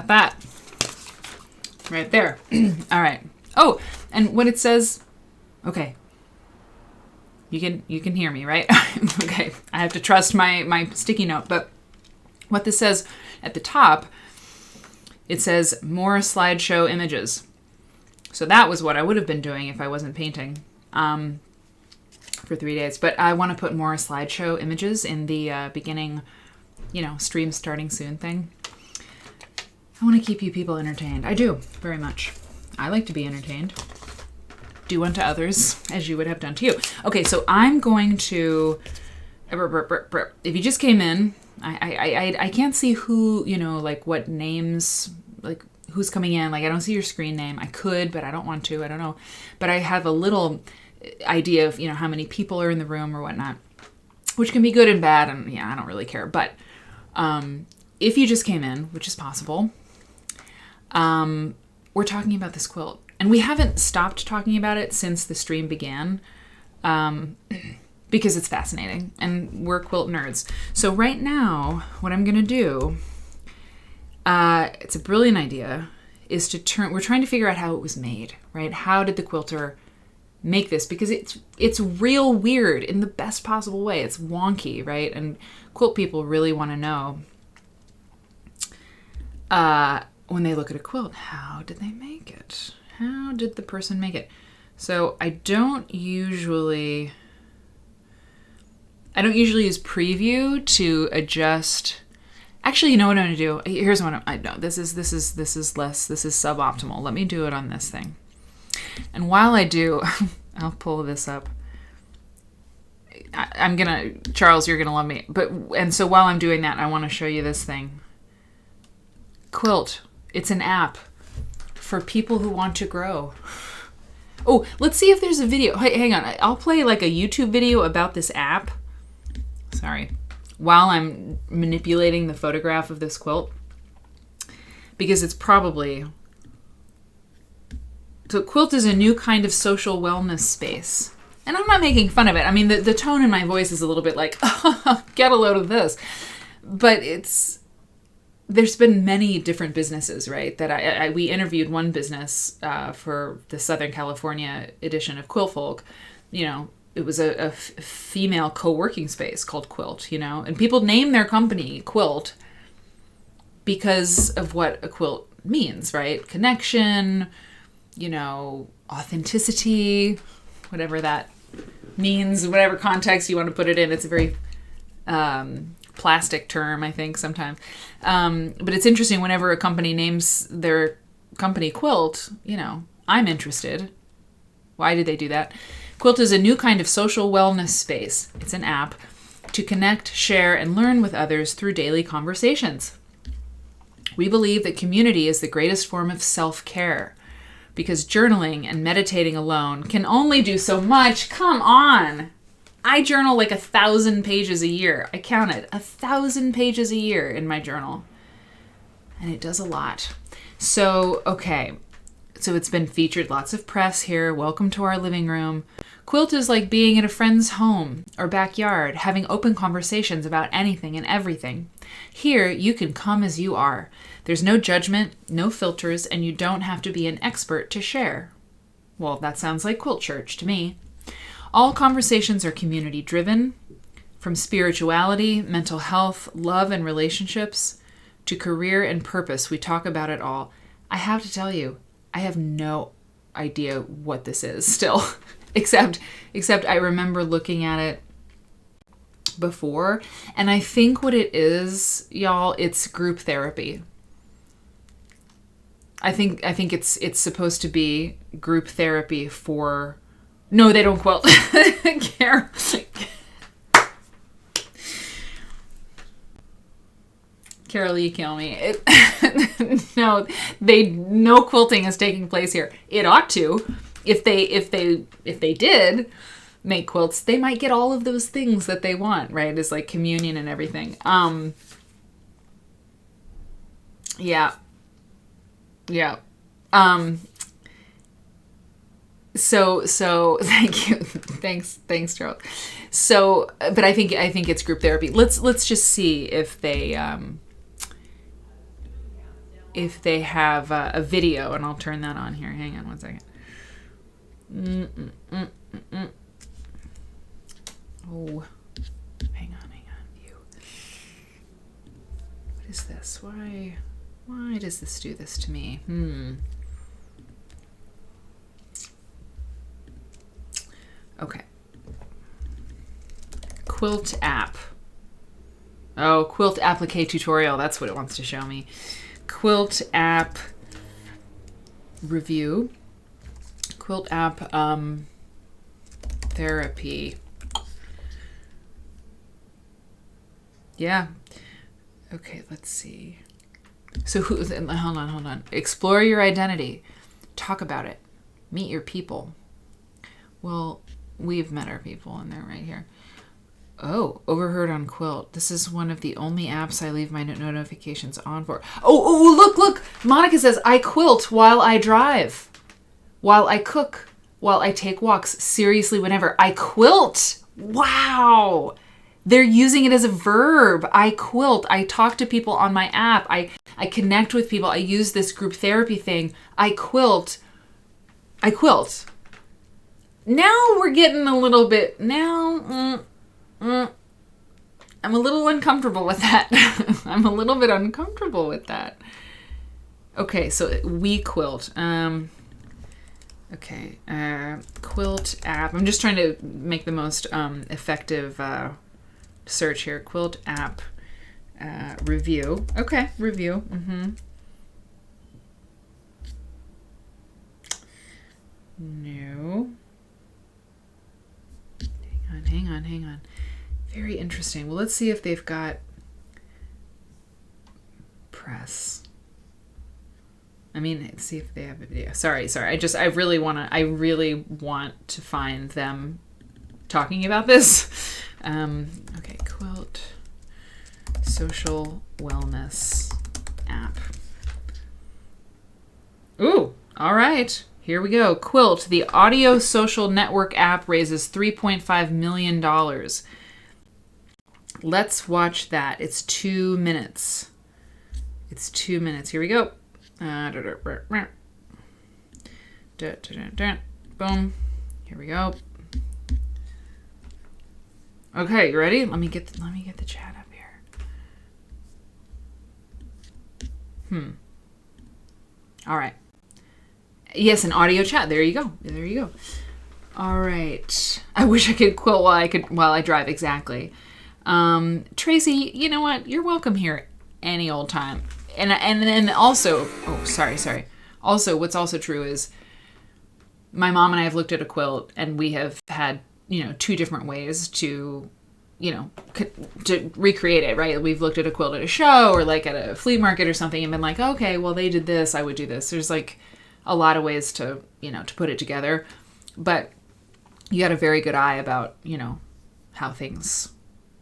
got that right there. All right. Oh, and what it says, okay. You can hear me, right? Okay. I have to trust my sticky note, but what this says at the top, it says more slideshow images. So that was what I would have been doing if I wasn't painting for 3 days. But I want to put more slideshow images in the beginning, stream starting soon thing. I want to keep you people entertained. I do, very much. I like to be entertained. Do unto others as you would have done to you. Okay, so I'm going to... If you just came in, I can't see who, what names, who's coming in. I don't see your screen name. I could, but I don't want to. I don't know. But I have a little idea of, how many people are in the room or whatnot, which can be good and bad. And I don't really care. But if you just came in, which is possible, we're talking about this quilt. And we haven't stopped talking about it since the stream began. Because it's fascinating, and we're quilt nerds. So right now, what I'm going to do, it's a brilliant idea, is we're trying to figure out how it was made, right? How did the quilter make this? Because it's real weird in the best possible way. It's wonky, right? And quilt people really want to know, when they look at a quilt, how did they make it? How did the person make it? So I don't usually use preview to adjust. Actually, you know what I'm going to do? Here's what I know. This is suboptimal. Let me do it on this thing. And while I do, I'll pull this up. Charles, you're going to love me. And so while I'm doing that, I want to show you this thing. Quilt. It's an app for people who want to grow. Oh, let's see if there's a video. Hey, hang on. I'll play a YouTube video about this app. Sorry, while I'm manipulating the photograph of this quilt, because it's probably... So quilt is a new kind of social wellness space. And I'm not making fun of it. I mean, the tone in my voice is a little bit like, get a load of this. But there's been many different businesses, right? That we interviewed one business for the Southern California edition of Quilt Folk, It was a female co-working space called Quilt, and people name their company Quilt because of what a quilt means, right? Connection, authenticity, whatever that means, whatever context you want to put it in. It's a very plastic term, I think, sometimes. But it's interesting whenever a company names their company Quilt, I'm interested. Why did they do that? Quilt is a new kind of social wellness space. It's an app to connect, share, and learn with others through daily conversations. We believe that community is the greatest form of self-care because journaling and meditating alone can only do so much. Come on! I journal 1,000 pages a year. I counted 1,000 pages a year in my journal. And it does a lot. So, okay. So it's been featured, lots of press here. Welcome to our living room. Quilt is like being at a friend's home or backyard, having open conversations about anything and everything. Here, you can come as you are. There's no judgment, no filters, and you don't have to be an expert to share. Well, that sounds like Quilt Church to me. All conversations are community-driven, from spirituality, mental health, love and relationships, to career and purpose. We talk about it all. I have to tell you, I have no idea what this is still, except I remember looking at it before, and I think what it is, y'all, it's group therapy. I think it's supposed to be group therapy for... No, they don't quilt. Carol, you kill me. No quilting is taking place here. It ought to. If they did make quilts, they might get all of those things that they want, right? It's like communion and everything. Yeah. So thank you. Thanks, Charles. So, but I think it's group therapy. Let's just see if they, if they have a video, and I'll turn that on here. Hang on one second. Oh, hang on. View. What is this? Why does this do this to me? Okay. Quilt app. Oh, Quilt applique tutorial. That's what it wants to show me. Quilt app review. Quilt app therapy. Yeah. Okay, let's see. So hold on. Explore your identity. Talk about it. Meet your people. Well, we've met our people and they're right here. Oh, overheard on Quilt. This is one of the only apps I leave my notifications on for. Oh, look. Monica says, I quilt while I drive, while I cook, while I take walks. Seriously, whenever. I quilt. Wow. They're using it as a verb. I quilt. I talk to people on my app. I connect with people. I use this group therapy thing. I quilt. Now we're getting a little bit, I'm a little uncomfortable with that. I'm a little bit uncomfortable with that. Okay, so we quilt. Quilt app. I'm just trying to make the most effective search here. Quilt app review. Okay, review. No. Hang on. Very interesting. Well, let's see if they've got press. I mean, let's see if they have a video. Sorry. I really want to find them talking about this. Okay, Quilt social wellness app. Ooh, all right. Here we go. Quilt, the audio social network app, raises $3.5 million. Let's watch that. It's 2 minutes. Here we go. Boom. Here we go. Okay, you ready? Let me get the chat up here. All right. Yes, an audio chat. There you go. All right. I wish I could quilt while I drive. Exactly. Tracy, you know what? You're welcome here any old time. And also, sorry. Also, what's also true is my mom and I have looked at a quilt and we have had, two different ways to, to recreate it, right? We've looked at a quilt at a show or like at a flea market or something and been like, okay, well, they did this, I would do this. There's like a lot of ways to, to put it together. But you got a very good eye about,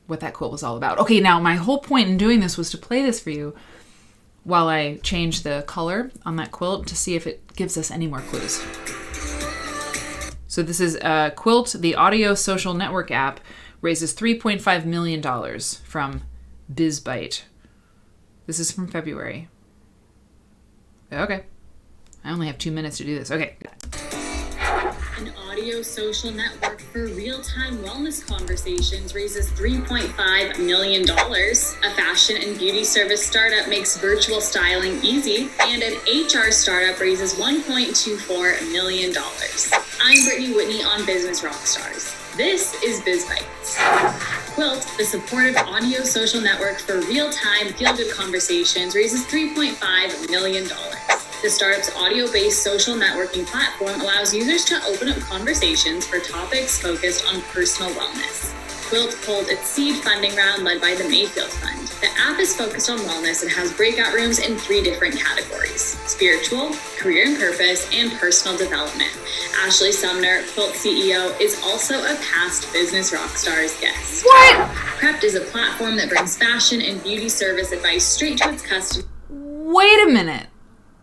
what that quilt was all about. Okay, now my whole point in doing this was to play this for you while I change the color on that quilt to see if it gives us any more clues. So this is Quilt, the audio social network app, raises $3.5 million from BizByte. This is from February. Okay. I only have 2 minutes to do this. Okay. An audio social network for real-time wellness conversations raises $3.5 million. A fashion and beauty service startup makes virtual styling easy. And an HR startup raises $1.24 million. I'm Brittany Whitney on Business Rockstars. This is BizBytes. Quilt, the supportive audio social network for real-time feel-good conversations, raises $3.5 million. The startup's audio-based social networking platform allows users to open up conversations for topics focused on personal wellness. Quilt pulled its seed funding round led by the Mayfield Fund. The app is focused on wellness and has breakout rooms in 3 different categories: spiritual, career and purpose, and personal development. Ashley Sumner, Quilt CEO, is also a past Business Rockstars guest. What? Prepped is a platform that brings fashion and beauty service advice straight to its customers. Wait a minute.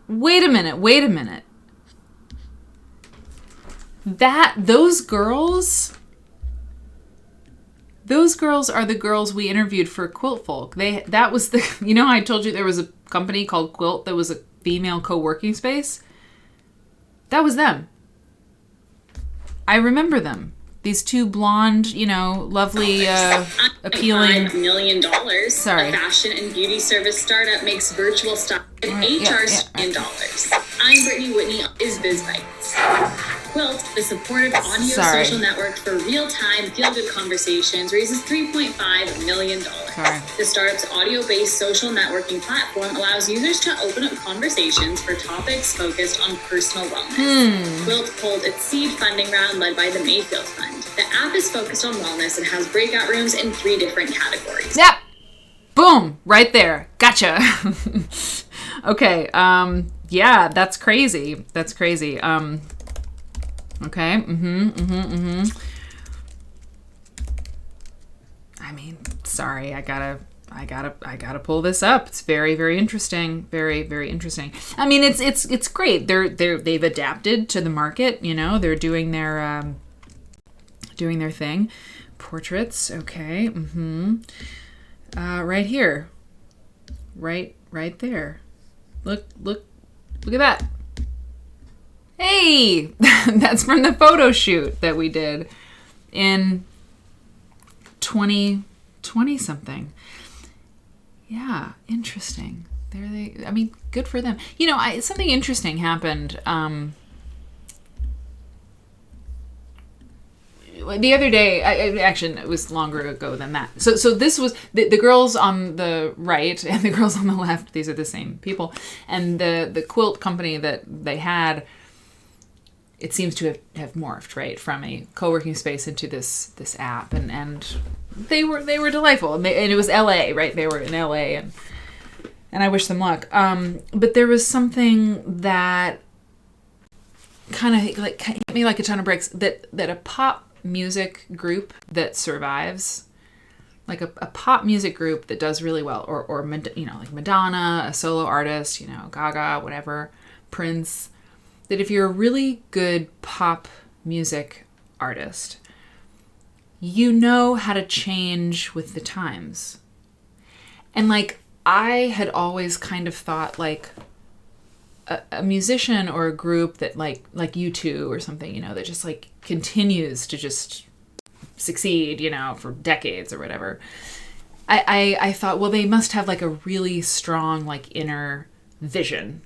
Those girls are the girls we interviewed for Quilt Folk. That was the, I told you there was a company called Quilt that was a female co-working space? That was them. I remember them. These two blonde, lovely, appealing. $5 million. Sorry. A fashion and beauty service startup makes virtual style and HR $1 million. I'm Brittany Whitney. Is Biz Bites. Quilt, the supportive audio social network for real-time feel-good conversations, raises $3.5 million. The startup's audio-based social networking platform allows users to open up conversations for topics focused on personal wellness. Quilt pulled its seed funding round led by the Mayfield Fund. The app is focused on wellness and has breakout rooms in 3 different categories. Yep. Boom. Right there. Gotcha. Okay. Yeah, that's crazy. Okay. I mean, sorry, I gotta pull this up. It's very, very interesting. Very, very interesting. I mean, it's great. They've adapted to the market. They're doing their thing. Portraits. Okay. Right here. Right there. Look at that. Hey, that's from the photo shoot that we did in 2020 something. Yeah, interesting. Good for them. Something interesting happened. The other day, actually, it was longer ago than that. So this was the girls on the right and the girls on the left. These are the same people, and the quilt company that they had. It seems to have morphed, right, from a co-working space into this app, and they were delightful, and it was LA, right? They were in LA, and I wish them luck. But there was something that kind of hit me like a ton of bricks. That a pop music group that survives, like a pop music group that does really well, or like Madonna, a solo artist, Gaga, whatever, Prince. That if you're a really good pop music artist, you know how to change with the times. And I had always kind of thought a musician or a group that like U2 or something, that just continues to just succeed, for decades or whatever. I thought, well, they must have a really strong inner vision.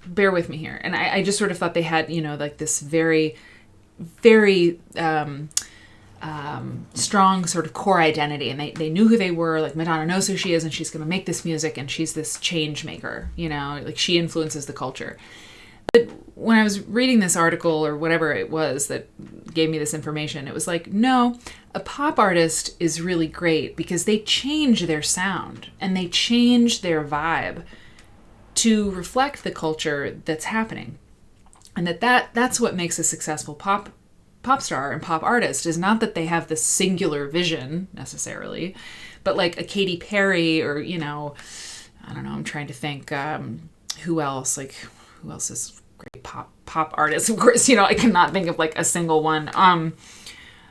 Bear with me here. And I just sort of thought they had, this very, very strong sort of core identity. And they knew who they were. Madonna knows who she is, and she's going to make this music, and she's this change maker, she influences the culture. But when I was reading this article or whatever it was that gave me this information, it was no, a pop artist is really great because they change their sound and they change their vibe to reflect the culture that's happening. And that's what makes a successful pop star and pop artist, is not that they have this singular vision necessarily, but a Katy Perry or, I don't know, I'm trying to think who else is great pop artists. Of course, I cannot think of a single one.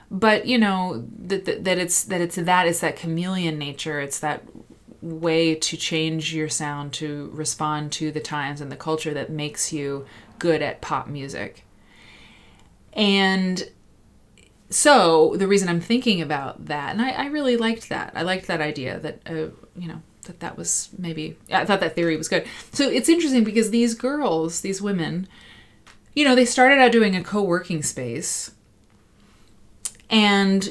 But it's that chameleon nature. It's that way to change your sound to respond to the times and the culture that makes you good at pop music. And so the reason I'm thinking about that, and I really liked that. I liked that idea that, that was maybe, I thought that theory was good. So it's interesting because these girls, these women, they started out doing a co-working space. And,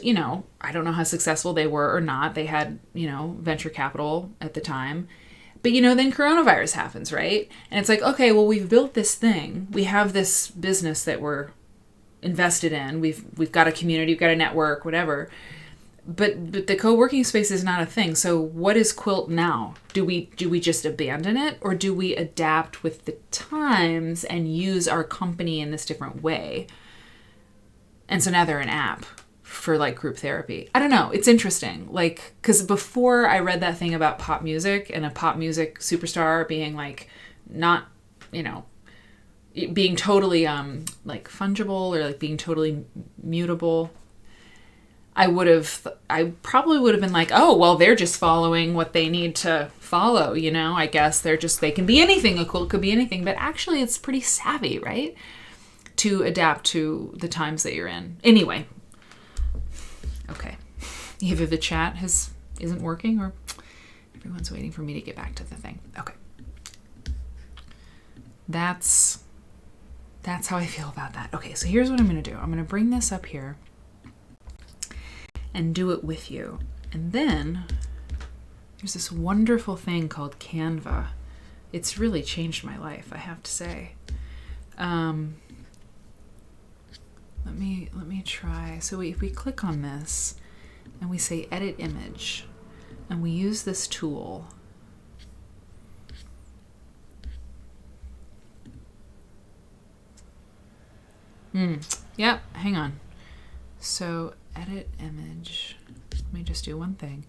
I don't know how successful they were or not. They had, venture capital at the time. But, then coronavirus happens, right? And it's okay, well, we've built this thing. We have this business that we're invested in. We've got a community, we've got a network, whatever. But the co-working space is not a thing. So what is Quilt now? Do we just abandon it, or do we adapt with the times and use our company in this different way? And so now they're an app for group therapy. I don't know. It's interesting. Because before I read that thing about pop music and a pop music superstar being not, being totally fungible or being totally mutable, I probably would have been like, oh, well, they're just following what they need to follow, I guess they can be anything. A quilt could be anything, but actually it's pretty savvy, right? To adapt to the times that you're in. Anyway. Okay. Either the chat isn't working or everyone's waiting for me to get back to the thing. Okay. That's how I feel about that. Okay, so here's what I'm going to do. I'm going to bring this up here and do it with you. And then there's this wonderful thing called Canva. It's really changed my life, I have to say. Let me try. So if we click on this and we say edit image and we use this tool, yep, hang on. So edit image. Let me just do one thing.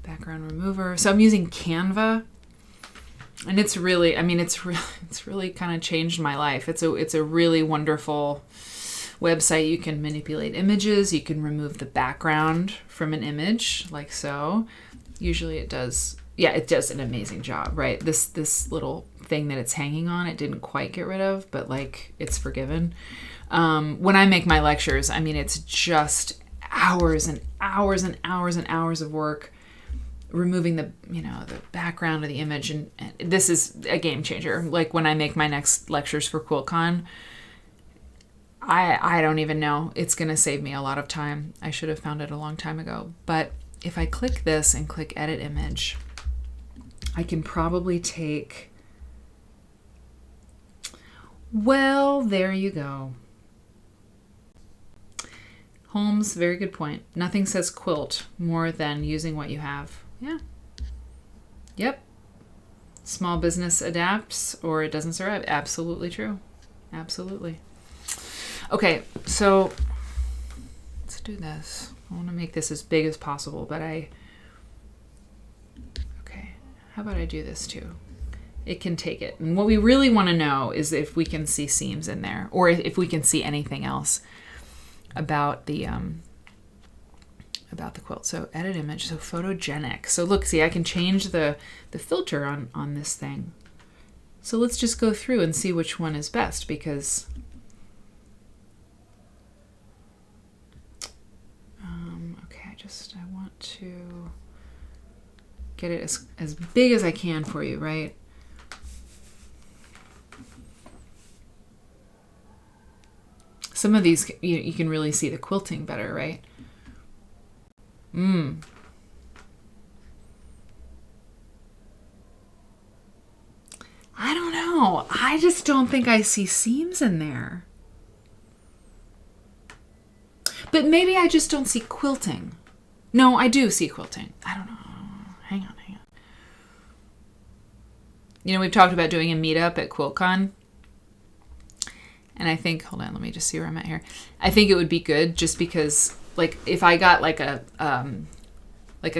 Background remover. So I'm using Canva, and it's really kind of changed my life. It's a really wonderful website. You can manipulate images. You can remove the background from an image, like so. Usually it does. Yeah, it does an amazing job, right? This little thing that it's hanging on, it didn't quite get rid of, but like it's forgiven. When I make my lectures, it's just hours and hours and hours and hours of work removing the background of the image, and this is a game changer. Like when I make my next lectures for QuiltCon, I don't even know. It's going to save me a lot of time. I should have found it a long time ago. But if I click this and click edit image, I can probably take, well, there you go. Holmes, very good point. Nothing says quilt more than using what you have. Yeah. Yep. Small business adapts or it doesn't survive. Absolutely true. Absolutely. Okay, so let's do this. I want to make this as big as possible, but okay, how about I do this too? It can take it. And what we really want to know is if we can see seams in there or if we can see anything else about the quilt. So edit image, so photogenic. So look, see, I can change the filter on this thing. So let's just go through and see which one is best, because I want to get it as big as I can for you, right? Some of these, you can really see the quilting better, right? I don't know. I just don't think I see seams in there. But maybe I just don't see quilting. No, I do see quilting. I don't know. Hang on. We've talked about doing a meetup at QuiltCon. And I think, hold on, let me just see where I'm at here. I think it would be good just because, like, if I got like a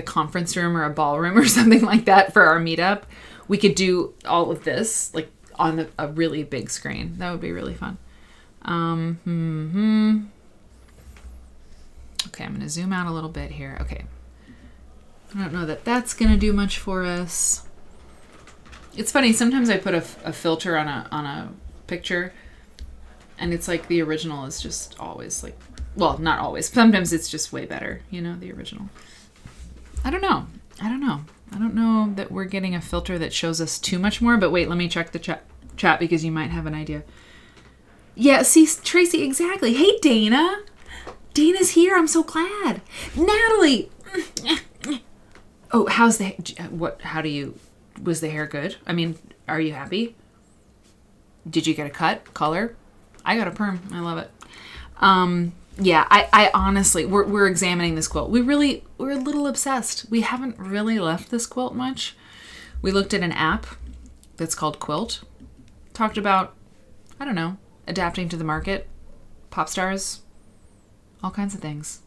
conference room or a ballroom or something like that for our meetup, we could do all of this like on a really big screen. That would be really fun. Okay, I'm going to zoom out a little bit here. Okay. I don't know that that's going to do much for us. It's funny, sometimes I put a filter on a picture, and it's like the original is just always like, well, not always. Sometimes it's just way better, the original. I don't know. I don't know that we're getting a filter that shows us too much more, but wait, let me check the chat because you might have an idea. Yeah, see, Tracy, exactly. Hey, Dana. Dana's here. I'm so glad. Natalie. Oh, was the hair good? Are you happy? Did you get a cut? Color? I got a perm. I love it. Yeah, I honestly, we're examining this quilt. We're a little obsessed. We haven't really left this quilt much. We looked at an app that's called Quilt. Talked about, I don't know, adapting to the market, pop stars, all kinds of things.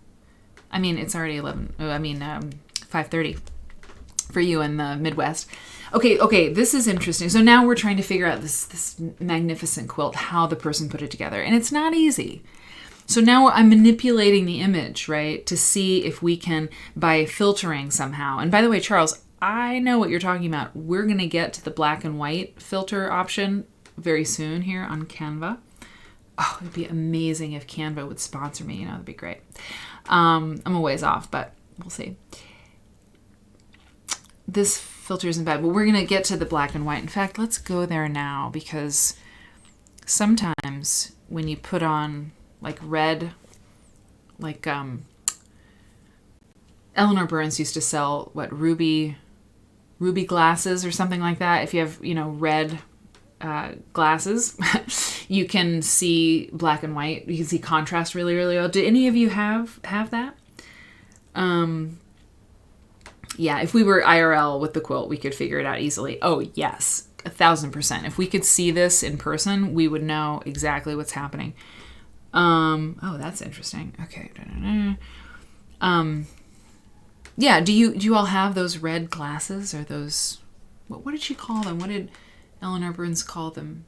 It's already 5:30 for you in the Midwest. Okay, this is interesting. So now we're trying to figure out this magnificent quilt, how the person put it together. And it's not easy. So now I'm manipulating the image, right, to see if we can, by filtering somehow. And by the way, Charles, I know what you're talking about. We're going to get to the black and white filter option very soon here on Canva. Oh, it'd be amazing if Canva would sponsor me. That'd be great. I'm a ways off, but we'll see. This filter isn't bad, but we're going to get to the black and white. In fact, let's go there now, because sometimes when you put on like red, like Eleanor Burns used to sell ruby glasses or something like that. If you have, red glasses, you can see black and white. You can see contrast really, really well. Do any of you have that? Yeah, if we were IRL with the quilt, we could figure it out easily. Oh, yes, 1,000%. If we could see this in person, we would know exactly what's happening. Oh, that's interesting. Okay. Yeah, do you all have those red glasses, or those, what did she call them? What did Eleanor Burns call them?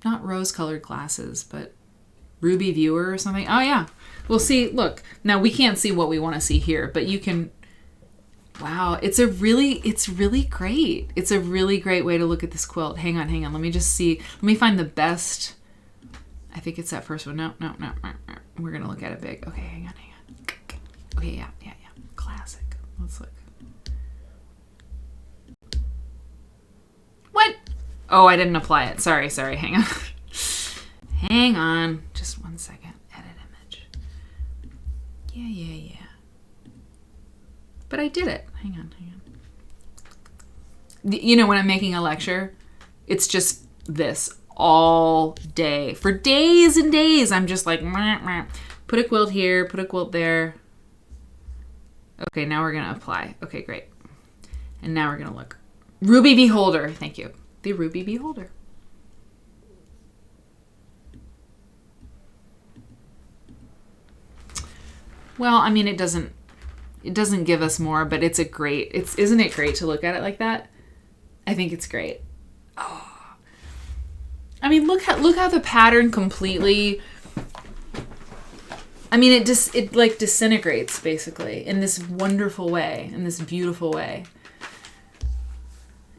Not rose-colored glasses, but ruby viewer or something. Oh, yeah. Well, see, look. Now, we can't see what we want to see here, but you can. Wow, it's really great. It's a really great way to look at this quilt. Hang on. Let me just see. Let me find the best. I think it's that first one. No. We're going to look at it big. Okay, hang on. Okay, yeah. Classic. Let's look. What? Oh, I didn't apply it. Sorry. Hang on. Hang on. Just 1 second. Edit image. Yeah. But I did it. Hang on. When I'm making a lecture, it's just this all day. For days and days, I'm just like, put a quilt here, put a quilt there. Okay, now we're going to apply. Okay, great. And now we're going to look. Ruby Beholder. Thank you. The Ruby Beholder. Well, I mean, it doesn't give us more, but isn't it great to look at it like that? I think it's great. Oh. I mean, look how the pattern completely, I mean, it like disintegrates basically in this wonderful way, in this beautiful way.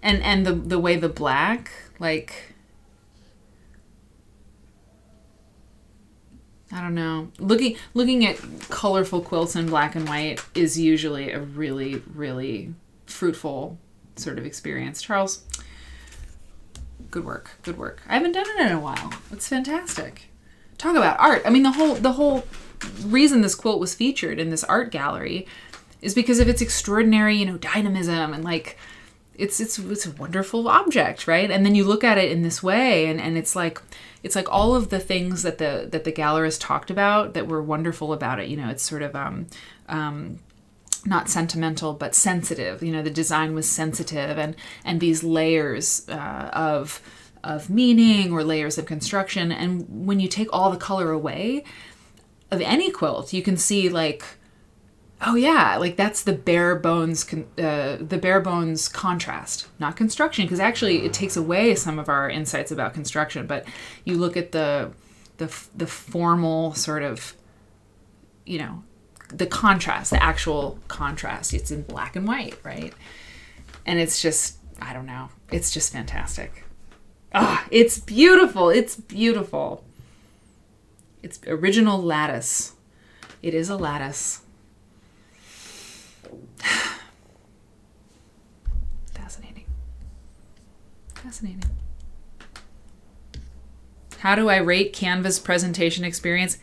And the way the black, like, I don't know. Looking at colorful quilts in black and white is usually a really, really fruitful sort of experience. Charles, good work. I haven't done it in a while. It's fantastic. Talk about art. I mean, the whole reason this quilt was featured in this art gallery is because of its extraordinary, dynamism, and like it's a wonderful object, right? And then you look at it in this way, and it's like all of the things that the gallerist talked about that were wonderful about it. It's sort of not sentimental but sensitive. The design was sensitive, and these layers of meaning, or layers of construction. And when you take all the color away of any quilt, you can see like, oh yeah, like that's the bare bones contrast, not construction, because actually it takes away some of our insights about construction. But you look at the formal sort of, the contrast, the actual contrast. It's in black and white, right? And it's just, I don't know, it's just fantastic. It's beautiful. It's original lattice. It is a lattice. Fascinating. How do I rate Canva's presentation experience?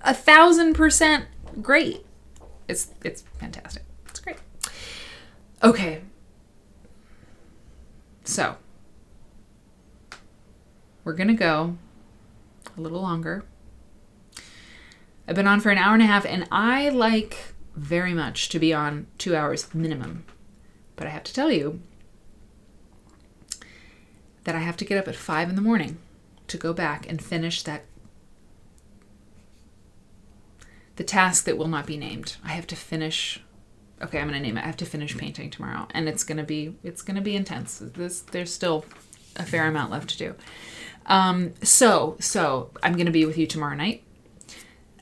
1,000% great. It's fantastic. It's great. Okay. So we're gonna go a little longer. I've been on for an hour and a half, and I like very much to be on 2 hours minimum. But I have to tell you that I have to get up at 5 a.m. to go back and finish the task that will not be named. I have to finish. Okay, I'm going to name it. I have to finish painting tomorrow, and it's going to be intense. There's still a fair amount left to do. So I'm going to be with you tomorrow night.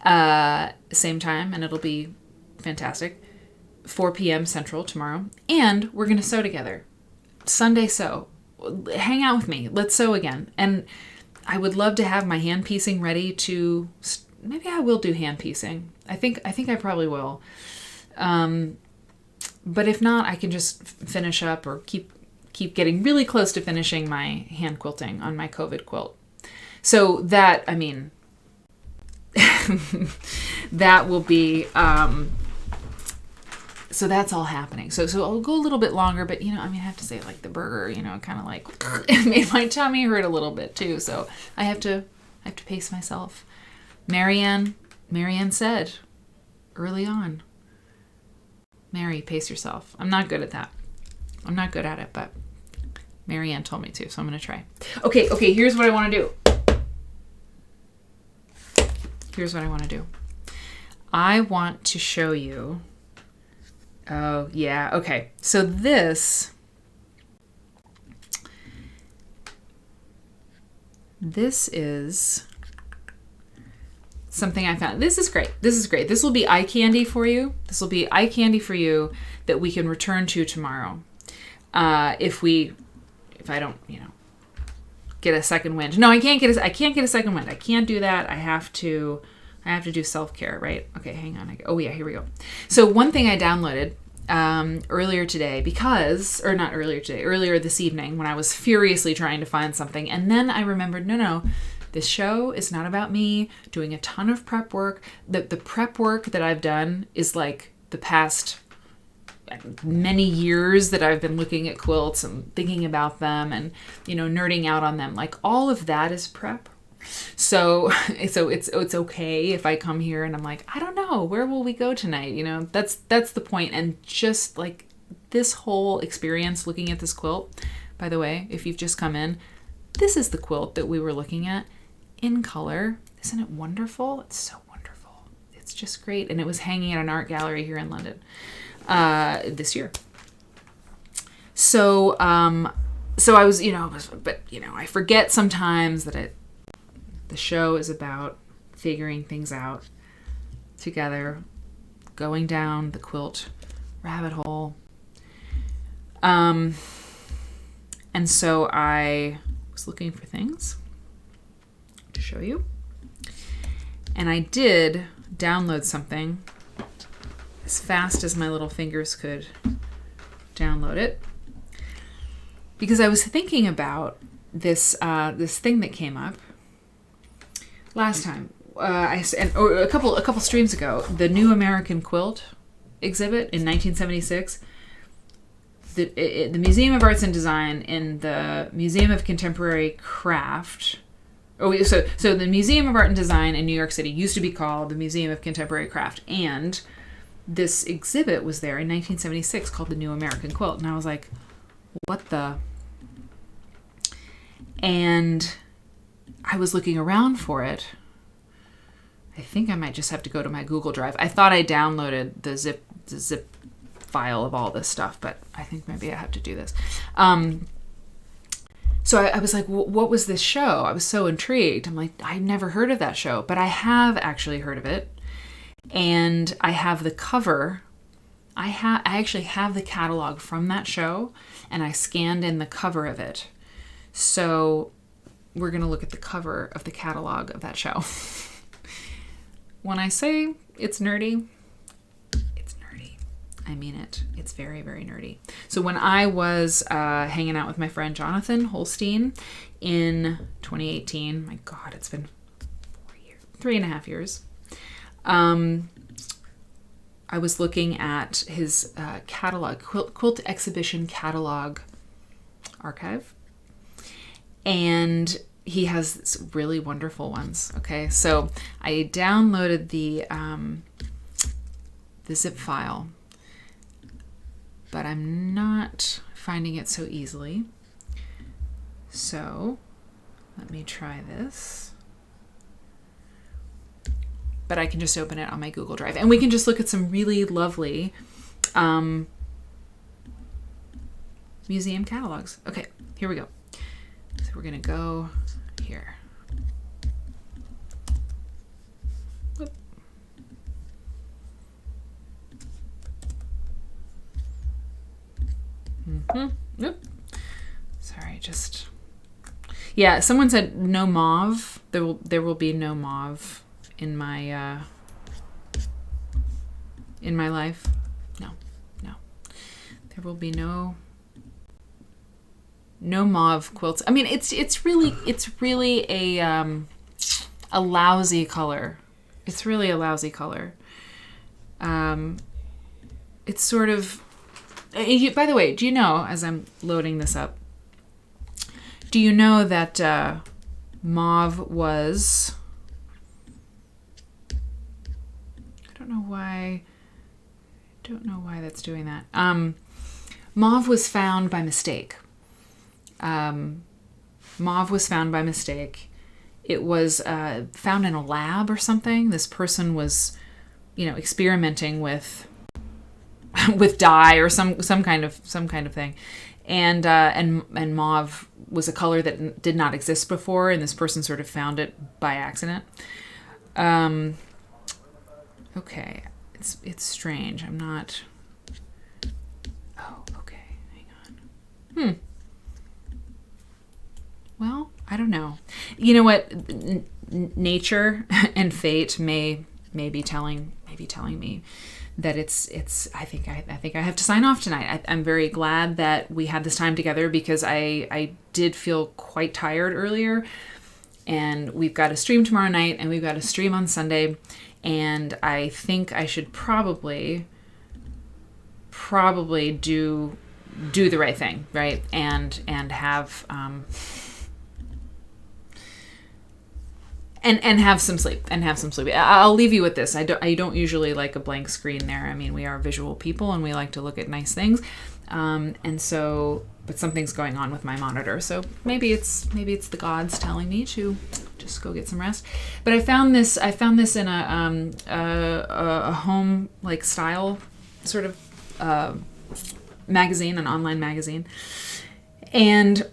Same time, and it'll be fantastic. 4 p.m. Central tomorrow. And we're going to sew together. Sunday sew. Hang out with me. Let's sew again. And I would love to have my hand piecing ready to... Maybe I will do hand piecing. I think I probably will. But if not, I can just finish up or keep getting really close to finishing my hand quilting on my COVID quilt. So that, I mean, that will be, so that's all happening. So I'll go a little bit longer, but I have to say, like the burger, kind of like it made my tummy hurt a little bit too. So I have to pace myself. Marianne said early on, Mary, pace yourself. I'm not good at that. I'm not good at it, but Marianne told me to, so I'm going to try. Okay, here's what I want to do. I want to show you. Oh, yeah. Okay. So this is something I found. This is great. This will be eye candy for you. That we can return to tomorrow. If I don't, get a second wind. No, I can't get a second wind. I can't do that. I have to do self-care, right? Okay, hang on. Here we go. So one thing I downloaded earlier this evening when I was furiously trying to find something. And then I remembered, no, this show is not about me doing a ton of prep work. The prep work that I've done is like the past many years that I've been looking at quilts and thinking about them and, nerding out on them. Like all of that is prep. So it's okay if I come here and I'm like, I don't know, where will we go tonight? That's the point. And just like this whole experience looking at this quilt, by the way, if you've just come in, this is the quilt that we were looking at in color. Isn't it wonderful? It's so wonderful. It's just great. And it was hanging at an art gallery here in London this year. So I was, I forget sometimes that the show is about figuring things out together, going down the quilt rabbit hole. And so I was looking for things to show you. And I did download something as fast as my little fingers could download it. Because I was thinking about this thing that came up last time. A couple streams ago, the New American Quilt exhibit in 1976. The Museum of Arts and Design in the Museum of Contemporary Craft. So the Museum of Art and Design in New York City used to be called the Museum of Contemporary Craft, and this exhibit was there in 1976 called the New American Quilt, and I was like, what the? And I was looking around for it. I think I might just have to go to my Google Drive. I thought I downloaded the zip file of all this stuff, but I think maybe I have to do this. So I was like, what was this show? I was so intrigued. I'm like, I've never heard of that show, but I have actually heard of it. And I have the cover. I actually have the catalog from that show, and I scanned in the cover of it. So we're going to look at the cover of the catalog of that show. When I say it's nerdy, it's nerdy. I mean it. It's very, very nerdy. So when I was hanging out with my friend Jonathan Holstein in 2018, my God, it's been 3.5 years. I was looking at his catalog, Quilt Exhibition Catalog Archive. And he has really wonderful ones. Okay, so I downloaded the zip file, but I'm not finding it so easily. So let me try this. But I can just open it on my Google Drive, and we can just look at some really lovely museum catalogs. Okay, here we go. So we're going to go here. Whoop. Oop. Sorry, just... Yeah, someone said no mauve. There will be no mauve in my life. No. There will be no mauve quilts. I mean, it's really a lousy color. It's really a lousy color. It's sort of... by the way, do you know, as I'm loading this up, do you know that mauve was... I don't know why that's doing that. Mauve was found by mistake. Mauve was found by mistake. It was found in a lab or something. This person was, experimenting with dye or some kind of thing, and mauve was a color that did not exist before, and this person sort of found it by accident. Okay, it's strange. I'm not. Oh, okay. Hang on. Well, I don't know. You know what? Nature and fate may be telling me that it's. I think I have to sign off tonight. I'm very glad that we had this time together, because I did feel quite tired earlier, and we've got a stream tomorrow night, and we've got a stream on Sunday, and I think I should probably do the right thing, right? And have and have some sleep. I'll leave you with this. I don't usually like a blank screen there. I mean, we are visual people and we like to look at nice things. But something's going on with my monitor. So maybe it's the gods telling me to just go get some rest. But I found this in a home like style sort of magazine, an online magazine. And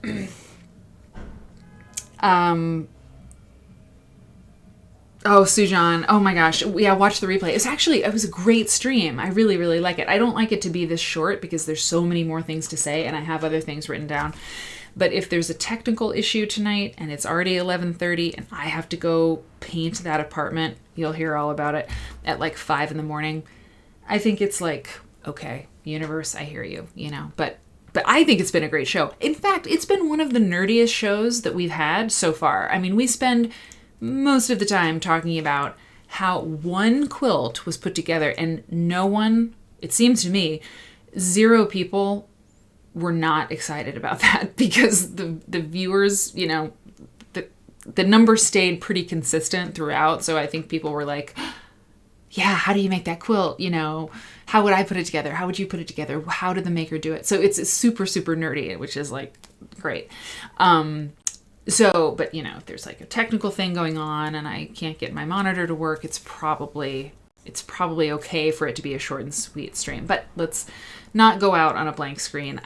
oh, Sujan. Oh my gosh. Yeah, watch the replay. It was a great stream. I really, really like it. I don't like it to be this short because there's so many more things to say and I have other things written down. But if there's a technical issue tonight and it's already 11:30 and I have to go paint that apartment, you'll hear all about it at like 5 a.m. I think it's like, okay, universe, I hear you, but I think it's been a great show. In fact, it's been one of the nerdiest shows that we've had so far. I mean, we spend most of the time talking about how one quilt was put together and no one, it seems to me, 0 people were not excited about that because the viewers, the number stayed pretty consistent throughout. So I think people were like, yeah, how do you make that quilt? How would I put it together? How would you put it together? How did the maker do it? So it's super, super nerdy, which is like great. But if there's like a technical thing going on and I can't get my monitor to work, it's probably okay for it to be a short and sweet stream. But let's not go out on a blank screen.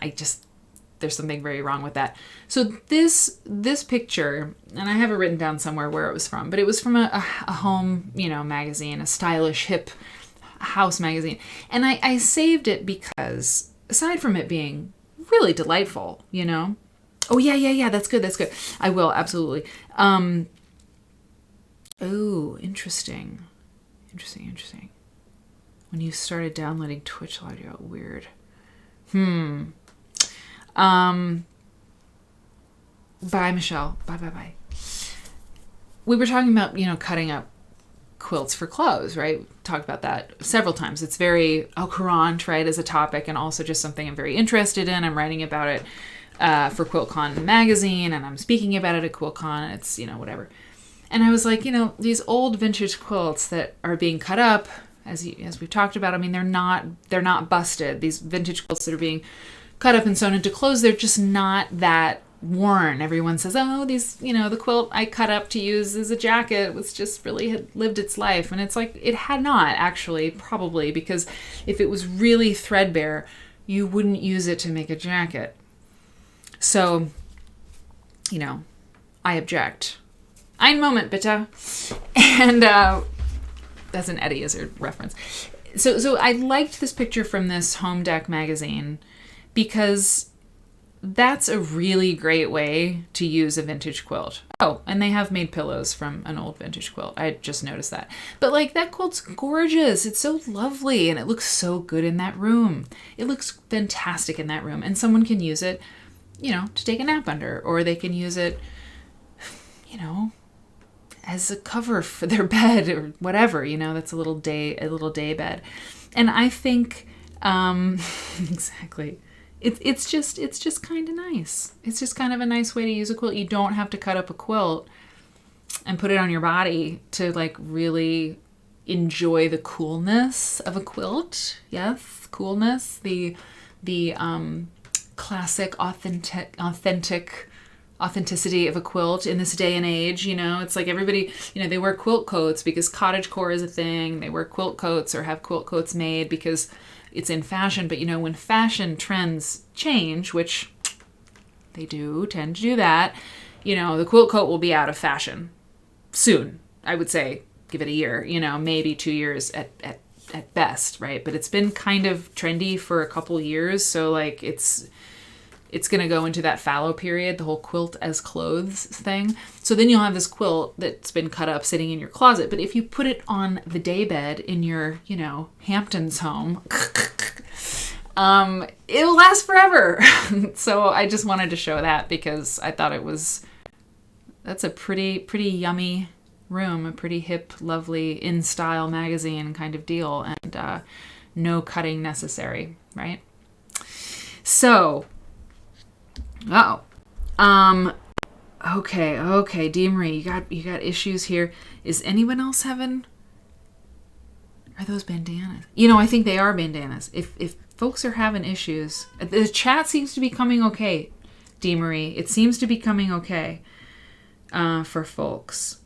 There's something very wrong with that. So this picture, and I have it written down somewhere where it was from, but it was from a home, magazine, a stylish, hip house magazine. And I saved it because aside from it being really delightful, Oh, yeah. That's good. I will, absolutely. Oh, interesting. When you started downloading Twitch audio, weird. Bye, Michelle. Bye. We were talking about, cutting up quilts for clothes, right? Talked about that several times. It's very current, right, as a topic, and also just something I'm very interested in. I'm writing about it for QuiltCon magazine, and I'm speaking about it at QuiltCon. It's, whatever. And I was like, these old vintage quilts that are being cut up, as we've talked about, I mean, they're not busted. These vintage quilts that are being cut up and sewn into clothes, they're just not that worn. Everyone says, oh, these, the quilt I cut up to use as a jacket was just really had lived its life. And it's like, it had not actually, probably, because if it was really threadbare, you wouldn't use it to make a jacket. So, I object. Ein Moment, bitte. And that's an Eddie Izzard reference. So I liked this picture from this Home Deck magazine because that's a really great way to use a vintage quilt. Oh, and they have made pillows from an old vintage quilt. I just noticed that. But like, that quilt's gorgeous. It's so lovely, and it looks so good in that room. It looks fantastic in that room, and someone can use it, you know, to take a nap under, or they can use it, you know, as a cover for their bed or whatever, you know. That's a little day bed. And I think exactly. It's just kind of nice. It's just kind of a nice way to use a quilt. You don't have to cut up a quilt and put it on your body to like really enjoy the coolness of a quilt. Yes, coolness, the classic authenticity of a quilt in this day and age. You know, it's like everybody, you know, they wear quilt coats because cottagecore is a thing. They wear quilt coats or have quilt coats made because it's in fashion. But you know, when fashion trends change, which they do tend to do that, you know, the quilt coat will be out of fashion soon. I would say give it a year, you know, maybe 2 years at best, right? But it's been kind of trendy for a couple years, so like it's going to go into that fallow period, the whole quilt as clothes thing. So then you'll have this quilt that's been cut up sitting in your closet. But if you put it on the daybed in your, you know, Hamptons home, it'll last forever. So I just wanted to show that because I thought that's a pretty yummy room, a pretty hip, lovely, in-style magazine kind of deal, and no cutting necessary, right? So... Okay, Dee Marie, you got issues here. Is anyone else having... Are those bandanas? You know, I think they are bandanas. If folks are having issues... The chat seems to be coming okay, Dee Marie. It seems to be coming okay for folks.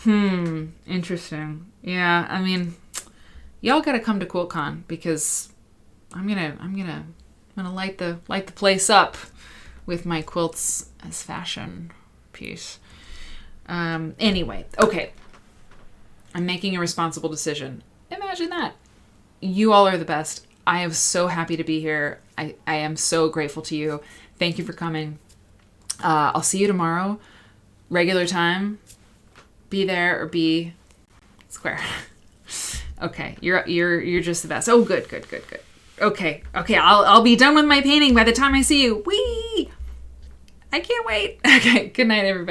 Interesting. Yeah, I mean, y'all gotta come to QuiltCon because I'm gonna light the place up with my quilts as fashion piece. Anyway, okay. I'm making a responsible decision. Imagine that. You all are the best. I am so happy to be here. I am so grateful to you. Thank you for coming. I'll see you tomorrow. Regular time. Be there or be square. Okay, you're just the best. Oh, good. Okay, I'll be done with my painting by the time I see you. Whee! I can't wait. Okay, good night, everybody.